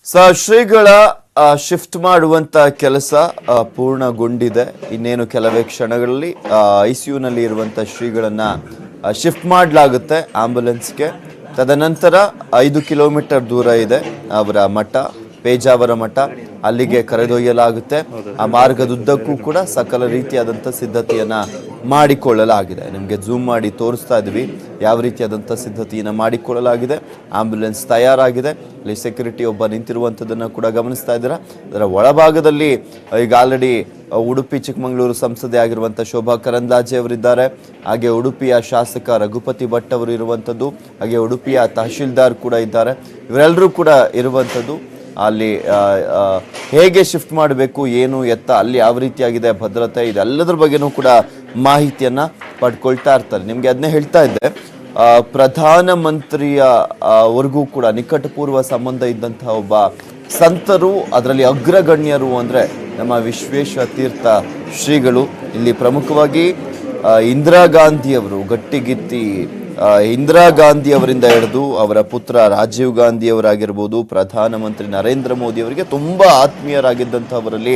ಶ್ರೀಗಳ ಶಿಫ್ಟ್ ಮಾಡುವಂತ ಕೆಲಸ ಪೂರ್ಣಗೊಂಡಿದೆ. ಇನ್ನೇನು ಕೆಲವೇ ಕ್ಷಣಗಳಲ್ಲಿ ICU ನಲ್ಲಿ ಇರುವಂತ ಶ್ರೀಗಳನ್ನ ಶಿಫ್ಟ್ ಮಾಡಲಾಗುತ್ತೆ ಆಂಬ್ಯುಲೆನ್ಸ್ಗೆ. ತದನಂತರ 5 ಕಿಲೋಮೀಟರ್ ದೂರ ಇದೆ ಅವರ ಮಠ, ಪೇಜಾವರ ಮಠ, ಅಲ್ಲಿಗೆ ಕರೆದೊಯ್ಯಲಾಗುತ್ತೆ. ಆ ಮಾರ್ಗದುದ್ದಕ್ಕೂ ಕೂಡ ಸಕಲ ರೀತಿಯಾದಂಥ ಸಿದ್ಧತೆಯನ್ನ ಮಾಡಿಕೊಳ್ಳಲಾಗಿದೆ. ನಿಮಗೆ ಝೂಮ್ ಮಾಡಿ ತೋರಿಸ್ತಾ ಇದ್ವಿ ಯಾವ ರೀತಿಯಾದಂಥ ಸಿದ್ಧತೆಯನ್ನು ಮಾಡಿಕೊಳ್ಳಲಾಗಿದೆ. ಆಂಬ್ಯುಲೆನ್ಸ್ ತಯಾರಾಗಿದೆ. ಅಲ್ಲಿ ಸೆಕ್ಯೂರಿಟಿ ಒಬ್ಬ ನಿಂತಿರುವಂಥದ್ದನ್ನು ಕೂಡ ಗಮನಿಸ್ತಾ ಇದ್ದೀರಾ. ಅದರ ಒಳಭಾಗದಲ್ಲಿ ಈಗ ಆಲ್ರೆಡಿ ಉಡುಪಿ ಚಿಕ್ಕಮಗಳೂರು ಸಂಸದೆ ಆಗಿರುವಂಥ ಶೋಭಾ ಕರಂದ್ಲಾಜೆ ಅವರಿದ್ದಾರೆ. ಹಾಗೆ ಉಡುಪಿಯ ಶಾಸಕ ರಘುಪತಿ ಭಟ್ ಅವರು ಇರುವಂಥದ್ದು, ಹಾಗೆ ಉಡುಪಿಯ ತಹಶೀಲ್ದಾರ್ ಕೂಡ ಇದ್ದಾರೆ. ಇವರೆಲ್ಲರೂ ಕೂಡ ಇರುವಂಥದ್ದು. ಅಲ್ಲಿ ಹೇಗೆ ಶಿಫ್ಟ್ ಮಾಡಬೇಕು, ಏನು ಎತ್ತ, ಅಲ್ಲಿ ಯಾವ ರೀತಿಯಾಗಿದೆ ಭದ್ರತೆ, ಇದೆಲ್ಲದ್ರ ಬಗ್ಗೆನೂ ಕೂಡ ಮಾಹಿತಿಯನ್ನ ಪಡ್ಕೊಳ್ತಾ ಇರ್ತಾರೆ. ನಿಮ್ಗೆ ಅದನ್ನೇ ಹೇಳ್ತಾ ಇದ್ದೆ, ಪ್ರಧಾನಮಂತ್ರಿಯ ವರ್ಗೂ ಕೂಡ ನಿಕಟಪೂರ್ವ ಸಂಬಂಧ ಇದ್ದಂತಹ ಒಬ್ಬ ಸಂತರು, ಅದರಲ್ಲಿ ಅಗ್ರಗಣ್ಯರು ಅಂದ್ರೆ ನಮ್ಮ ವಿಶ್ವೇಶ ತೀರ್ಥ ಶ್ರೀಗಳು. ಇಲ್ಲಿ ಪ್ರಮುಖವಾಗಿ ಇಂದಿರಾ ಗಾಂಧಿ ಅವರು ಗಟ್ಟಿಗಿತ್ತಿ ಇಂದಿರಾ ಗಾಂಧಿ ಅವರಿಂದ ಹಿಡಿದು ಅವರ ಪುತ್ರ ರಾಜೀವ್ ಗಾಂಧಿ ಅವರಾಗಿರ್ಬೋದು, ಪ್ರಧಾನಮಂತ್ರಿ ನರೇಂದ್ರ ಮೋದಿ ಅವರಿಗೆ ತುಂಬಾ ಆತ್ಮೀಯರಾಗಿದ್ದಂಥವರಲ್ಲಿ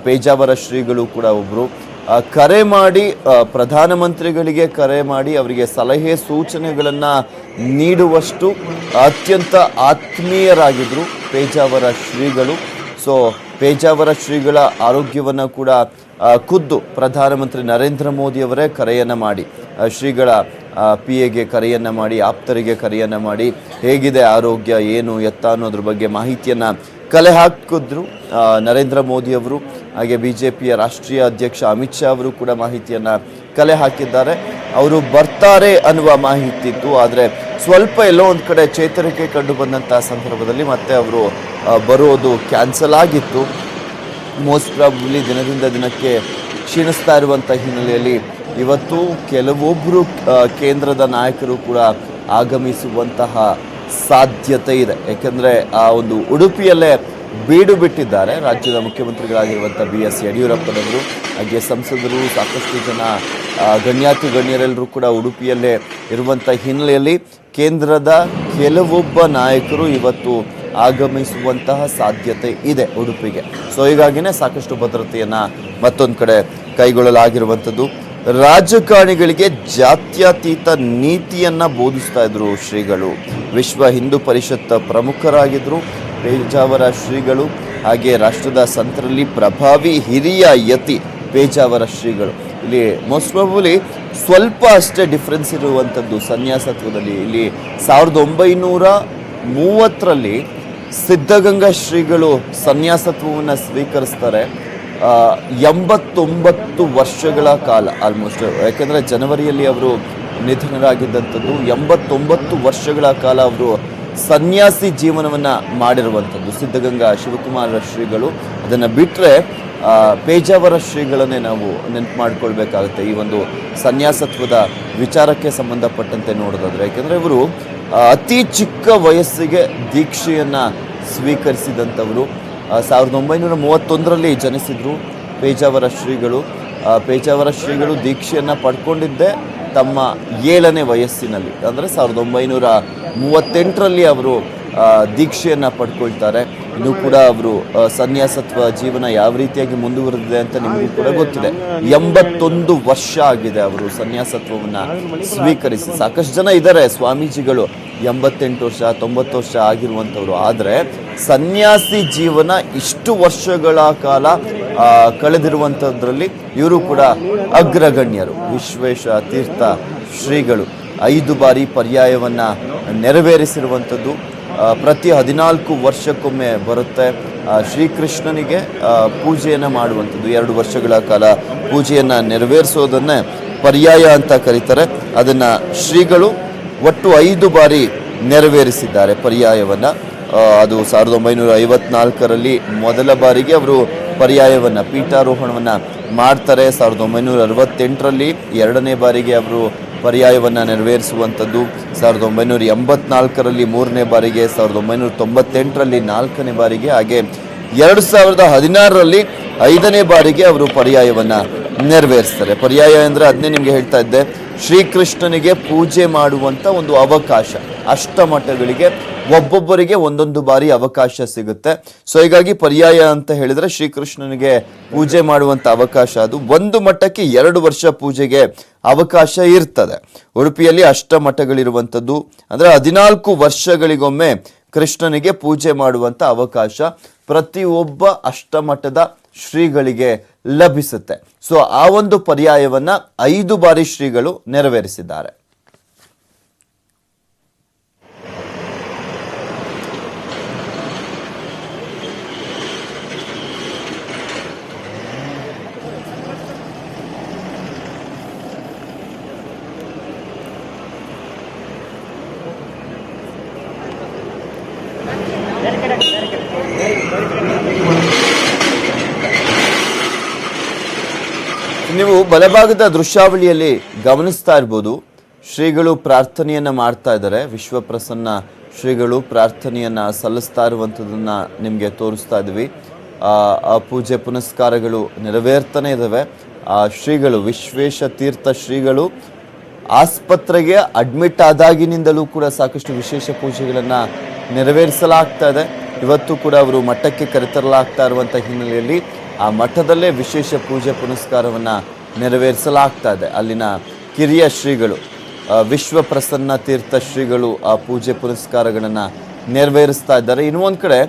ಪೇಜಾವರ ಶ್ರೀಗಳು ಕೂಡ ಒಬ್ರು. ಕರೆ ಮಾಡಿ ಪ್ರಧಾನಮಂತ್ರಿಗಳಿಗೆ ಕರೆ ಮಾಡಿ ಅವರಿಗೆ ಸಲಹೆ ಸೂಚನೆಗಳನ್ನ ನೀಡುವಷ್ಟು ಅತ್ಯಂತ ಆತ್ಮೀಯರಾಗಿದ್ರು ಪೇಜಾವರ ಶ್ರೀಗಳು. ಸೊ ಪೇಜಾವರ ಶ್ರೀಗಳ ಆರೋಗ್ಯವನ್ನ ಕೂಡ ಖುದ್ದು ಪ್ರಧಾನಮಂತ್ರಿ ನರೇಂದ್ರ ಮೋದಿ ಅವರೇ ಕರೆಯನ್ನ ಮಾಡಿ, ಶ್ರೀಗಳ PAಗೆ ಕರೆಯನ್ನ ಮಾಡಿ, ಆಪ್ತರಿಗೆ ಕರೆಯನ್ನ ಮಾಡಿ ಹೇಗಿದೆ ಆರೋಗ್ಯ, ಏನು ಎತ್ತ ಅನ್ನೋದ್ರ ಬಗ್ಗೆ ಮಾಹಿತಿಯನ್ನ ಕಲೆ ಹಾಕಿದ್ರು ನರೇಂದ್ರ ಮೋದಿ ಅವರು. ಹಾಗೆ BJPಯ ರಾಷ್ಟ್ರೀಯ ಅಧ್ಯಕ್ಷ ಅಮಿತ್ ಶಾ ಅವರು ಕೂಡ ಮಾಹಿತಿಯನ್ನ ಕಲೆ ಹಾಕಿದ್ದಾರೆ. ಅವರು ಬರ್ತಾರೆ ಅನ್ನುವ ಮಾಹಿತಿ ಇತ್ತು, ಆದರೆ ಸ್ವಲ್ಪ ಎಲ್ಲೋ ಒಂದು ಕಡೆ ಚೇತರಿಕೆ ಕಂಡು ಬಂದಂತಹ ಸಂದರ್ಭದಲ್ಲಿ ಮತ್ತೆ ಅವರು ಬರೋದು ಕ್ಯಾನ್ಸಲ್ ಆಗಿತ್ತು. ಮೋಸ್ಟ್ ಪ್ರಾಬಬ್ಲಿ ದಿನದಿಂದ ದಿನಕ್ಕೆ ಕ್ಷೀಣಿಸ್ತಾ ಇರುವಂಥ ಹಿನ್ನೆಲೆಯಲ್ಲಿ ಇವತ್ತು ಕೆಲವೊಬ್ಬರು ಕೇಂದ್ರದ ನಾಯಕರು ಕೂಡ ಆಗಮಿಸುವಂತಹ ಸಾಧ್ಯತೆ ಇದೆ. ಯಾಕೆಂದರೆ ಆ ಒಂದು ಉಡುಪಿಯಲ್ಲೇ ಬೀಡು ಬಿಟ್ಟಿದ್ದಾರೆ ರಾಜ್ಯದ ಮುಖ್ಯಮಂತ್ರಿಗಳಾಗಿರುವಂಥ BS ಯಡಿಯೂರಪ್ಪನವರು. ಹಾಗೆ ಸಂಸದರು, ಸಾಕಷ್ಟು ಜನ ಗಣ್ಯಾತಿ ಗಣ್ಯರೆಲ್ಲರೂ ಕೂಡ ಉಡುಪಿಯಲ್ಲೇ ಇರುವಂಥ ಹಿನ್ನೆಲೆಯಲ್ಲಿ ಕೇಂದ್ರದ ಕೆಲವೊಬ್ಬ ನಾಯಕರು ಇವತ್ತು ಆಗಮಿಸುವಂತಹ ಸಾಧ್ಯತೆ ಇದೆ ಉಡುಪಿಗೆ. ಸೊ ಹೀಗಾಗಿನೇ ಸಾಕಷ್ಟು ಭದ್ರತೆಯನ್ನು ಮತ್ತೊಂದು ಕಡೆ ಕೈಗೊಳ್ಳಲಾಗಿರುವಂಥದ್ದು. ರಾಜಕಾರಣಿಗಳಿಗೆ ಜಾತ್ಯತೀತ ನೀತಿಯನ್ನ ಬೋಧಿಸ್ತಾ ಇದ್ರು ಶ್ರೀಗಳು. ವಿಶ್ವ ಹಿಂದೂ ಪರಿಷತ್ ಪ್ರಮುಖರಾಗಿದ್ರು ಪೇಜಾವರ ಶ್ರೀಗಳು. ಹಾಗೆ ರಾಷ್ಟ್ರದ ಸಂತರಲ್ಲಿ ಪ್ರಭಾವಿ ಹಿರಿಯ ಯತಿ ಪೇಜಾವರ ಶ್ರೀಗಳು. ಇಲ್ಲಿ ಮೋಸ್ಟ್ ಪ್ರಾಬಬ್ಲಿ ಸ್ವಲ್ಪ ಅಷ್ಟೇ ಡಿಫ್ರೆನ್ಸ್ ಇರುವಂಥದ್ದು ಸನ್ಯಾಸತ್ವದಲ್ಲಿ. ಇಲ್ಲಿ 1930ರಲ್ಲಿ ಸಿದ್ಧಗಂಗಾ ಶ್ರೀಗಳು ಸನ್ಯಾಸತ್ವವನ್ನು ಸ್ವೀಕರಿಸ್ತಾರೆ. 89 ವರ್ಷಗಳ ಕಾಲ ಆಲ್ಮೋಸ್ಟ್, ಯಾಕೆಂದರೆ ಜನವರಿಯಲ್ಲಿ ಅವರು ನಿಧನರಾಗಿದ್ದಂಥದ್ದು. 89 ವರ್ಷಗಳ ಕಾಲ ಅವರು ಸನ್ಯಾಸಿ ಜೀವನವನ್ನು ಮಾಡಿರುವಂಥದ್ದು ಸಿದ್ಧಗಂಗಾ ಶಿವಕುಮಾರ ಶ್ರೀಗಳು. ಅದನ್ನು ಬಿಟ್ಟರೆ ಪೇಜಾವರ ಶ್ರೀಗಳನ್ನೇ ನಾವು ನೆನಪು ಮಾಡ್ಕೊಳ್ಬೇಕಾಗುತ್ತೆ ಈ ಒಂದು ಸನ್ಯಾಸತ್ವದ ವಿಚಾರಕ್ಕೆ ಸಂಬಂಧಪಟ್ಟಂತೆ ನೋಡೋದಾದ್ರೆ. ಯಾಕೆಂದರೆ ಇವರು ಅತಿ ಚಿಕ್ಕ ವಯಸ್ಸಿಗೆ ದೀಕ್ಷೆಯನ್ನು ಸ್ವೀಕರಿಸಿದಂಥವರು. 1931ರಲ್ಲಿ ಜನಿಸಿದ್ರು ಪೇಜಾವರ ಶ್ರೀಗಳು. ಪೇಜಾವರ ಶ್ರೀಗಳು ದೀಕ್ಷೆಯನ್ನು ಪಡ್ಕೊಂಡಿದ್ದೆ ತಮ್ಮ 7ನೇ ವಯಸ್ಸಿನಲ್ಲಿ, ಅಂದರೆ 1938ರಲ್ಲಿ ಅವರು ದೀಕ್ಷೆಯನ್ನು ಪಡ್ಕೊಳ್ತಾರೆ. ಇನ್ನೂ ಕೂಡ ಅವರು ಸನ್ಯಾಸತ್ವ ಜೀವನ ಯಾವ ರೀತಿಯಾಗಿ ಮುಂದುವರೆದಿದೆ ಅಂತ ನಿಮಗೂ ಕೂಡ ಗೊತ್ತಿದೆ. 81 ವರ್ಷ ಆಗಿದೆ ಅವರು ಸನ್ಯಾಸತ್ವವನ್ನು ಸ್ವೀಕರಿಸಿ. ಸಾಕಷ್ಟು ಜನ ಇದ್ದಾರೆ ಸ್ವಾಮೀಜಿಗಳು 88 ವರ್ಷ 90 ವರ್ಷ ಆಗಿರುವಂಥವ್ರು. ಆದರೆ ಸನ್ಯಾಸಿ ಜೀವನ ಇಷ್ಟು ವರ್ಷಗಳ ಕಾಲ ಕಳೆದಿರುವಂಥದ್ರಲ್ಲಿ ಇವರು ಕೂಡ ಅಗ್ರಗಣ್ಯರು. ವಿಶ್ವೇಶ ತೀರ್ಥ ಶ್ರೀಗಳು 5 ಬಾರಿ ಪರ್ಯಾಯವನ್ನು ನೆರವೇರಿಸಿರುವಂಥದ್ದು. ಪ್ರತಿ 14 ವರ್ಷಕ್ಕೊಮ್ಮೆ ಬರುತ್ತೆ. ಶ್ರೀಕೃಷ್ಣನಿಗೆ ಪೂಜೆಯನ್ನು ಮಾಡುವಂಥದ್ದು, 2 ವರ್ಷಗಳ ಕಾಲ ಪೂಜೆಯನ್ನು ನೆರವೇರಿಸೋದನ್ನೇ ಪರ್ಯಾಯ ಅಂತ ಕರೀತಾರೆ. ಅದನ್ನು ಶ್ರೀಗಳು ಒಟ್ಟು 5 ಬಾರಿ ನೆರವೇರಿಸಿದ್ದಾರೆ ಪರ್ಯಾಯವನ್ನು. ಅದು 1954ರಲ್ಲಿ ಮೊದಲ ಬಾರಿಗೆ ಅವರು ಪರ್ಯಾಯವನ್ನು ಪೀಠಾರೋಹಣವನ್ನು ಮಾಡ್ತಾರೆ. 1968ರಲ್ಲಿ 2ನೇ ಬಾರಿಗೆ ಅವರು ಪರ್ಯಾಯವನ್ನು ನೆರವೇರಿಸುವಂಥದ್ದು. 1984ರಲ್ಲಿ 3ನೇ ಬಾರಿಗೆ, 1998ರಲ್ಲಿ 4ನೇ ಬಾರಿಗೆ, ಹಾಗೆ 2016ರಲ್ಲಿ 5ನೇ ಬಾರಿಗೆ ಅವರು ಪರ್ಯಾಯವನ್ನು ನೆರವೇರಿಸ್ತಾರೆ. ಪರ್ಯಾಯ ಅಂದರೆ ಅದನ್ನೇ ನಿಮಗೆ ಹೇಳ್ತಾ ಇದ್ದೆ, ಶ್ರೀಕೃಷ್ಣನಿಗೆ ಪೂಜೆ ಮಾಡುವಂಥ ಒಂದು ಅವಕಾಶ. ಅಷ್ಟಮಠಗಳಿಗೆ ಒಬ್ಬೊಬ್ಬರಿಗೆ ಒಂದೊಂದು ಬಾರಿ ಅವಕಾಶ ಸಿಗುತ್ತೆ. ಸೊ ಹೀಗಾಗಿ ಪರ್ಯಾಯ ಅಂತ ಹೇಳಿದ್ರೆ ಶ್ರೀಕೃಷ್ಣನಿಗೆ ಪೂಜೆ ಮಾಡುವಂತ ಅವಕಾಶ, ಅದು ಒಂದು ಮಠಕ್ಕೆ 2 ವರ್ಷ ಪೂಜೆಗೆ ಅವಕಾಶ ಇರ್ತದೆ. ಉಡುಪಿಯಲ್ಲಿ ಅಷ್ಟಮಠಗಳಿರುವಂಥದ್ದು, ಅಂದ್ರೆ 14 ವರ್ಷಗಳಿಗೊಮ್ಮೆ ಕೃಷ್ಣನಿಗೆ ಪೂಜೆ ಮಾಡುವಂತ ಅವಕಾಶ ಪ್ರತಿಯೊಬ್ಬ ಅಷ್ಟಮಠದ ಶ್ರೀಗಳಿಗೆ ಲಭಿಸುತ್ತೆ. ಸೊ ಆ ಒಂದು ಪರ್ಯಾಯವನ್ನ 5 ಬಾರಿ ಶ್ರೀಗಳು ನೆರವೇರಿಸಿದ್ದಾರೆ. ನೀವು ಬಲಭಾಗದ ದೃಶ್ಯಾವಳಿಯಲ್ಲಿ ಗಮನಿಸ್ತಾ ಇರ್ಬೋದು, ಶ್ರೀಗಳು ಪ್ರಾರ್ಥನೆಯನ್ನ ಮಾಡ್ತಾ ಇದ್ದಾರೆ. ವಿಶ್ವಪ್ರಸನ್ನ ಶ್ರೀಗಳು ಪ್ರಾರ್ಥನೆಯನ್ನ ಸಲ್ಲಿಸ್ತಾ ಇರುವಂಥದ್ದನ್ನ ನಿಮಗೆ ತೋರಿಸ್ತಾ ಇದ್ವಿ. ಆ ಪೂಜೆ ಪುನಸ್ಕಾರಗಳು ನೆರವೇರ್ತಾನೆ ಇದ್ದಾವೆ. ಆ ಶ್ರೀಗಳು, ವಿಶ್ವೇಶ ತೀರ್ಥ ಶ್ರೀಗಳು ಆಸ್ಪತ್ರೆಗೆ ಅಡ್ಮಿಟ್ ಆದಾಗಿನಿಂದಲೂ ಕೂಡ ಸಾಕಷ್ಟು ವಿಶೇಷ ಪೂಜೆಗಳನ್ನ ನೆರವೇರಿಸಲಾಗ್ತಾ ಇದೆ. ಇವತ್ತು ಕೂಡ ಅವರು ಮಠಕ್ಕೆ ಕರೆತರಲಾಗ್ತಾ ಇರುವಂಥ ಹಿನ್ನೆಲೆಯಲ್ಲಿ ಆ ಮಠದಲ್ಲೇ ವಿಶೇಷ ಪೂಜೆ ಪುನಸ್ಕಾರವನ್ನ ನೆರವೇರಿಸಲಾಗ್ತಾ ಇದೆ. ಅಲ್ಲಿನ ಕಿರಿಯ ಶ್ರೀಗಳು, ವಿಶ್ವಪ್ರಸನ್ನ ತೀರ್ಥ ಶ್ರೀಗಳು ಆ ಪೂಜೆ ಪುನಸ್ಕಾರಗಳನ್ನ ನೆರವೇರಿಸ್ತಾ ಇದ್ದಾರೆ. ಇನ್ನೂ ಒಂದ್ ಕಡೆ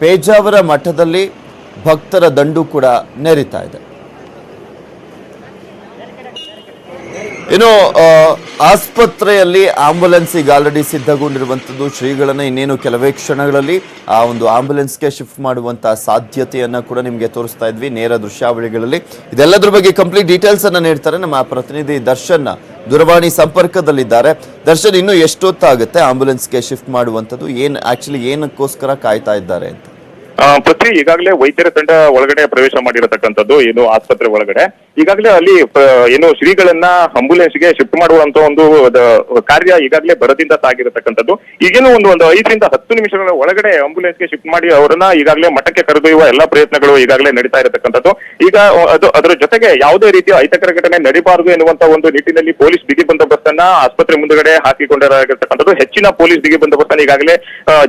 ಪೇಜಾವರ ಮಠದಲ್ಲಿ ಭಕ್ತರ ದಂಡು ಕೂಡ ನೆರಿತಾ ಇದೆ. ಇನ್ನು ಆಸ್ಪತ್ರೆಯಲ್ಲಿ ಆಂಬುಲೆನ್ಸ್ ಈಗ ಆಲ್ರೆಡಿ ಸಿದ್ಧಗೊಂಡಿರುವಂಥದ್ದು. ಶ್ರೀಗಳನ್ನ ಇನ್ನೇನು ಕೆಲವೇ ಕ್ಷಣಗಳಲ್ಲಿ ಆ ಒಂದು ಆಂಬುಲೆನ್ಸ್ಗೆ ಶಿಫ್ಟ್ ಮಾಡುವಂತಹ ಸಾಧ್ಯತೆಯನ್ನ ಕೂಡ ನಿಮಗೆ ತೋರಿಸ್ತಾ ಇದ್ವಿ ನೇರ ದೃಶ್ಯಾವಳಿಗಳಲ್ಲಿ. ಇದೆಲ್ಲದ್ರ ಬಗ್ಗೆ ಕಂಪ್ಲೀಟ್ ಡೀಟೇಲ್ಸ್ ಅನ್ನ ನೀಡ್ತಾರೆ ನಮ್ಮ ಪ್ರತಿನಿಧಿ ದರ್ಶನ್ ದೂರವಾಣಿ ಸಂಪರ್ಕದಲ್ಲಿದ್ದಾರೆ. ದರ್ಶನ್, ಇನ್ನು ಎಷ್ಟೊತ್ತಾಗುತ್ತೆ ಆಂಬುಲೆನ್ಸ್ಗೆ ಶಿಫ್ಟ್ ಮಾಡುವಂಥದ್ದು? ಏನಕ್ಕೋಸ್ಕರ ಕಾಯ್ತಾ ಇದ್ದಾರೆ ಅಂತ? ಪೃಥ್ವಿ, ಈಗಾಗಲೇ ವೈದ್ಯರ ತಂಡ ಒಳಗಡೆ ಪ್ರವೇಶ ಮಾಡಿರತಕ್ಕಂಥದ್ದು ಏನು ಆಸ್ಪತ್ರೆ ಒಳಗಡೆ. ಈಗಾಗಲೇ ಅಲ್ಲಿ ಏನು ಶ್ರೀಗಳನ್ನ ಆಂಬುಲೆನ್ಸ್ಗೆ ಶಿಫ್ಟ್ ಮಾಡುವಂತ ಒಂದು ಕಾರ್ಯ ಈಗಾಗಲೇ ಭರದಿಂದ ಸಾಗಿರತಕ್ಕಂಥದ್ದು. ಈಗೇನು ಒಂದು 5 ರಿಂದ 10 ನಿಮಿಷಗಳ ಒಳಗಡೆ ಆಂಬುಲೆನ್ಸ್ಗೆ ಶಿಫ್ಟ್ ಮಾಡಿ ಅವರನ್ನ ಈಗಾಗಲೇ ಮಠಕ್ಕೆ ಕರೆದೊಯ್ಯುವ ಎಲ್ಲಾ ಪ್ರಯತ್ನಗಳು ಈಗಾಗಲೇ ನಡೀತಾ ಇರತಕ್ಕಂಥದ್ದು. ಈಗ ಅದರ ಜೊತೆಗೆ ಯಾವುದೇ ರೀತಿಯ ಅಹಿತಕರ ಘಟನೆ ನಡೀಬಾರದು ಎನ್ನುವಂತ ಒಂದು ನಿಟ್ಟಿನಲ್ಲಿ ಪೊಲೀಸ್ ಬಿಗಿ ಬಂದೋಬಸ್ತನ್ನ ಆಸ್ಪತ್ರೆ ಮುಂದುಗಡೆ ಹಾಕಿಕೊಂಡಿರತಕ್ಕಂಥದ್ದು. ಹೆಚ್ಚಿನ ಪೊಲೀಸ್ ಬಿಗಿ ಬಂದೋಬಸ್ತನ್ನ ಈಗಾಗಲೇ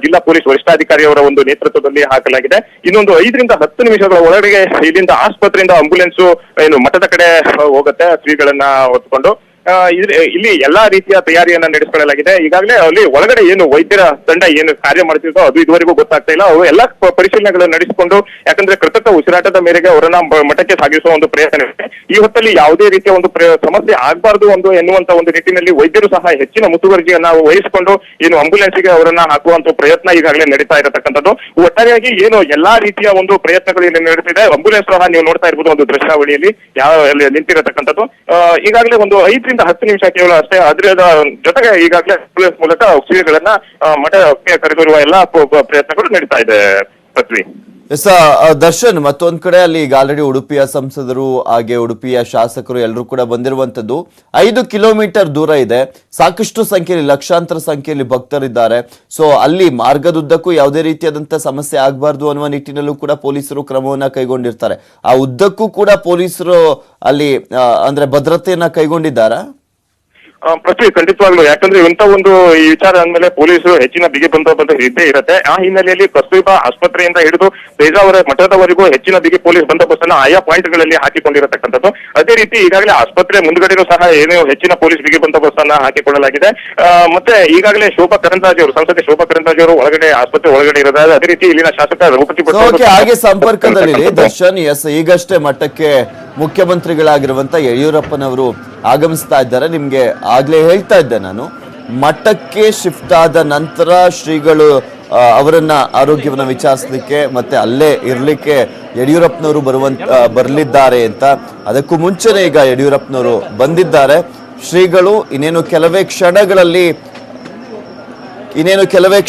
ಜಿಲ್ಲಾ ಪೊಲೀಸ್ ವರಿಷ್ಠಾಧಿಕಾರಿಯವರ ಒಂದು ನೇತೃತ್ವದಲ್ಲಿ ಹಾಕಲಾಗಿದೆ. ಇನ್ನೊಂದು 5 ರಿಂದ 10 ನಿಮಿಷಗಳ ಒಳಗಡೆ ಇಲ್ಲಿಂದ ಆಸ್ಪತ್ರೆಯಿಂದ ಆಂಬುಲೆನ್ಸ್ ಏನು ಮಠದ ಕಡೆ ಹೋಗುತ್ತೆ ಶ್ರೀಗಳನ್ನ ಹೊತ್ಕೊಂಡು. ಇಲ್ಲಿ ಎಲ್ಲಾ ರೀತಿಯ ತಯಾರಿಯನ್ನ ನಡೆಸಿಕೊಳ್ಳಲಾಗಿದೆ. ಈಗಾಗಲೇ ಅಲ್ಲಿ ಒಳಗಡೆ ಏನು ವೈದ್ಯರ ತಂಡ ಏನು ಕಾರ್ಯ ಮಾಡ್ತಿದ್ದೋ ಅದು ಇದುವರೆಗೂ ಗೊತ್ತಾಗ್ತಾ ಇಲ್ಲ. ಅವರು ಎಲ್ಲಾ ಪರಿಶೀಲನೆಗಳನ್ನು ನಡೆಸಿಕೊಂಡು, ಯಾಕಂದ್ರೆ ಕೃತಕ ಉಸಿರಾಟದ ಮೇರೆಗೆ ಅವರನ್ನ ಮಠಕ್ಕೆ ಸಾಗಿಸುವ ಒಂದು ಪ್ರಯತ್ನ ಇದೆ. ಈ ಹೊತ್ತಲ್ಲಿ ಯಾವುದೇ ರೀತಿಯ ಒಂದು ಸಮಸ್ಯೆ ಆಗಬಾರ್ದು ಎನ್ನುವಂತ ಒಂದು ನಿಟ್ಟಿನಲ್ಲಿ ವೈದ್ಯರು ಸಹ ಹೆಚ್ಚಿನ ಮುತುವರ್ಜಿಯನ್ನ ವಹಿಸಿಕೊಂಡು ಏನು ಆಂಬುಲೆನ್ಸ್ಗೆ ಅವರನ್ನ ಹಾಕುವಂತ ಪ್ರಯತ್ನ ಈಗಾಗಲೇ ನಡೀತಾ ಇರತಕ್ಕಂಥದ್ದು. ಒಟ್ಟಾರೆಯಾಗಿ ಏನು ಎಲ್ಲಾ ರೀತಿಯ ಒಂದು ಪ್ರಯತ್ನಗಳು ಇಲ್ಲಿ ನಡೀತಿದೆ. ಆಂಬುಲೆನ್ಸ್ ಸಹ ನೀವು ನೋಡ್ತಾ ಇರ್ಬೋದು ಒಂದು ದೃಶ್ಯಾವಳಿಯಲ್ಲಿ ನಿಂತಿರತಕ್ಕಂಥದ್ದು. ಈಗಾಗಲೇ ಒಂದು 5 ರಿಂದ 10 ನಿಮಿಷ ಕೇವಲ ಅಷ್ಟೇ. ಅದರ ಜೊತೆಗೆ ಈಗಾಗಲೇ ಆಂಬುಲೆನ್ಸ್ ಮೂಲಕ ಶ್ರೀಗಳನ್ನ ಮಠಕ್ಕೆ ಕರೆದೊಯ್ಯುವ ಎಲ್ಲಾ ಪ್ರಯತ್ನಗಳು ನಡೀತಾ ಇದೆ. ಪೃಥ್ವಿ, ದರ್ಶನ್, ಮತ್ತೊಂದ್ ಕಡೆ ಅಲ್ಲಿ ಈಗ ಆಲ್ರೆಡಿ ಉಡುಪಿಯ ಸಂಸದರು ಹಾಗೆ ಉಡುಪಿಯ ಶಾಸಕರು ಎಲ್ಲರೂ ಕೂಡ ಬಂದಿರುವಂತದ್ದು. 5 ಕಿಲೋಮೀಟರ್ ದೂರ ಇದೆ. ಸಾಕಷ್ಟು ಸಂಖ್ಯೆಯಲ್ಲಿ, ಲಕ್ಷಾಂತರ ಸಂಖ್ಯೆಯಲ್ಲಿ ಭಕ್ತರಿದ್ದಾರೆ. ಸೊ ಅಲ್ಲಿ ಮಾರ್ಗದುದ್ದಕ್ಕೂ ಯಾವುದೇ ರೀತಿಯಾದಂತಹ ಸಮಸ್ಯೆ ಆಗಬಾರ್ದು ಅನ್ನುವ ನಿಟ್ಟಿನಲ್ಲೂ ಕೂಡ ಪೊಲೀಸರು ಕ್ರಮವನ್ನ ಕೈಗೊಂಡಿರ್ತಾರೆ. ಆ ಉದ್ದಕ್ಕೂ ಕೂಡ ಪೊಲೀಸರು ಅಲ್ಲಿ ಅಂದ್ರೆ ಭದ್ರತೆಯನ್ನ ಕೈಗೊಂಡಿದ್ದಾರಾ? ಪೃಥ್ವಿ, ಖಂಡಿತವಾಗ್ಲು. ಯಾಕಂದ್ರೆ ಇಂಥ ಒಂದು ಈ ವಿಚಾರ ಅಂದ್ಮೇಲೆ ಪೊಲೀಸರು ಹೆಚ್ಚಿನ ಬಿಗಿ ಬಂದೋಬಸ್ತ್ ಇದ್ದೇ ಇರುತ್ತೆ. ಆ ಹಿನ್ನೆಲೆಯಲ್ಲಿ ಕಸ್ತೂರ್ಬಾ ಆಸ್ಪತ್ರೆಯಿಂದ ಹಿಡಿದು ಪೇಜಾವರ ಮಠದವರೆಗೂ ಹೆಚ್ಚಿನ ಬಿಗಿ ಪೊಲೀಸ್ ಬಂದೋಬಸ್ತನ್ನ ಆಯಾ ಪಾಯಿಂಟ್ ಗಳಲ್ಲಿ ಹಾಕಿಕೊಂಡಿರತಕ್ಕಂಥದ್ದು. ಅದೇ ರೀತಿ ಈಗಾಗಲೇ ಆಸ್ಪತ್ರೆ ಮುಂದುಗಡೆನೂ ಸಹ ಏನು ಹೆಚ್ಚಿನ ಪೊಲೀಸ್ ಬಿಗಿ ಬಂದೋಬಸ್ತನ್ನ ಹಾಕಿಕೊಳ್ಳಲಾಗಿದೆ. ಮತ್ತೆ ಈಗಾಗಲೇ ಶೋಭಾ ಕರಂದ್ಲಾಜೆ ಅವರು, ಸಂಸದೆ ಶೋಭಾ ಕರಂದ್ಲಾಜೆ ಅವರು ಒಳಗಡೆ ಆಸ್ಪತ್ರೆ ಒಳಗಡೆ ಇರೋದಾದ್ರೆ, ಅದೇ ರೀತಿ ಇಲ್ಲಿನ ಶಾಸಕ ರಘುಪತಿ ಭಟ್ ಹಾಗೆ ಸಂಪರ್ಕದಲ್ಲಿ ದರ್ಶನ್. ಈಗಷ್ಟೇ ಮಠಕ್ಕೆ ಮುಖ್ಯಮಂತ್ರಿಗಳಾಗಿರುವಂತ ಯಡಿಯೂರಪ್ಪನವರು ಆಗಮಿಸ್ತಾ ಇದ್ದಾರೆ. ನಿಮ್ಗೆ ಆಗ್ಲೇ ಹೇಳ್ತಾ ಇದ್ದೆ ನಾನು, ಮಠಕ್ಕೆ ಶಿಫ್ಟ್ ಆದ ನಂತರ ಶ್ರೀಗಳು ಅವರನ್ನ ಆರೋಗ್ಯವನ್ನ ವಿಚಾರಿಸಲಿಕ್ಕೆ ಮತ್ತೆ ಅಲ್ಲೇ ಇರ್ಲಿಕ್ಕೆ ಯಡಿಯೂರಪ್ಪನವರು ಬರಲಿದ್ದಾರೆ ಅಂತ. ಅದಕ್ಕೂ ಮುಂಚೆನೆ ಈಗ ಯಡಿಯೂರಪ್ಪನವರು ಬಂದಿದ್ದಾರೆ. ಶ್ರೀಗಳು ಇನ್ನೇನು ಕೆಲವೇ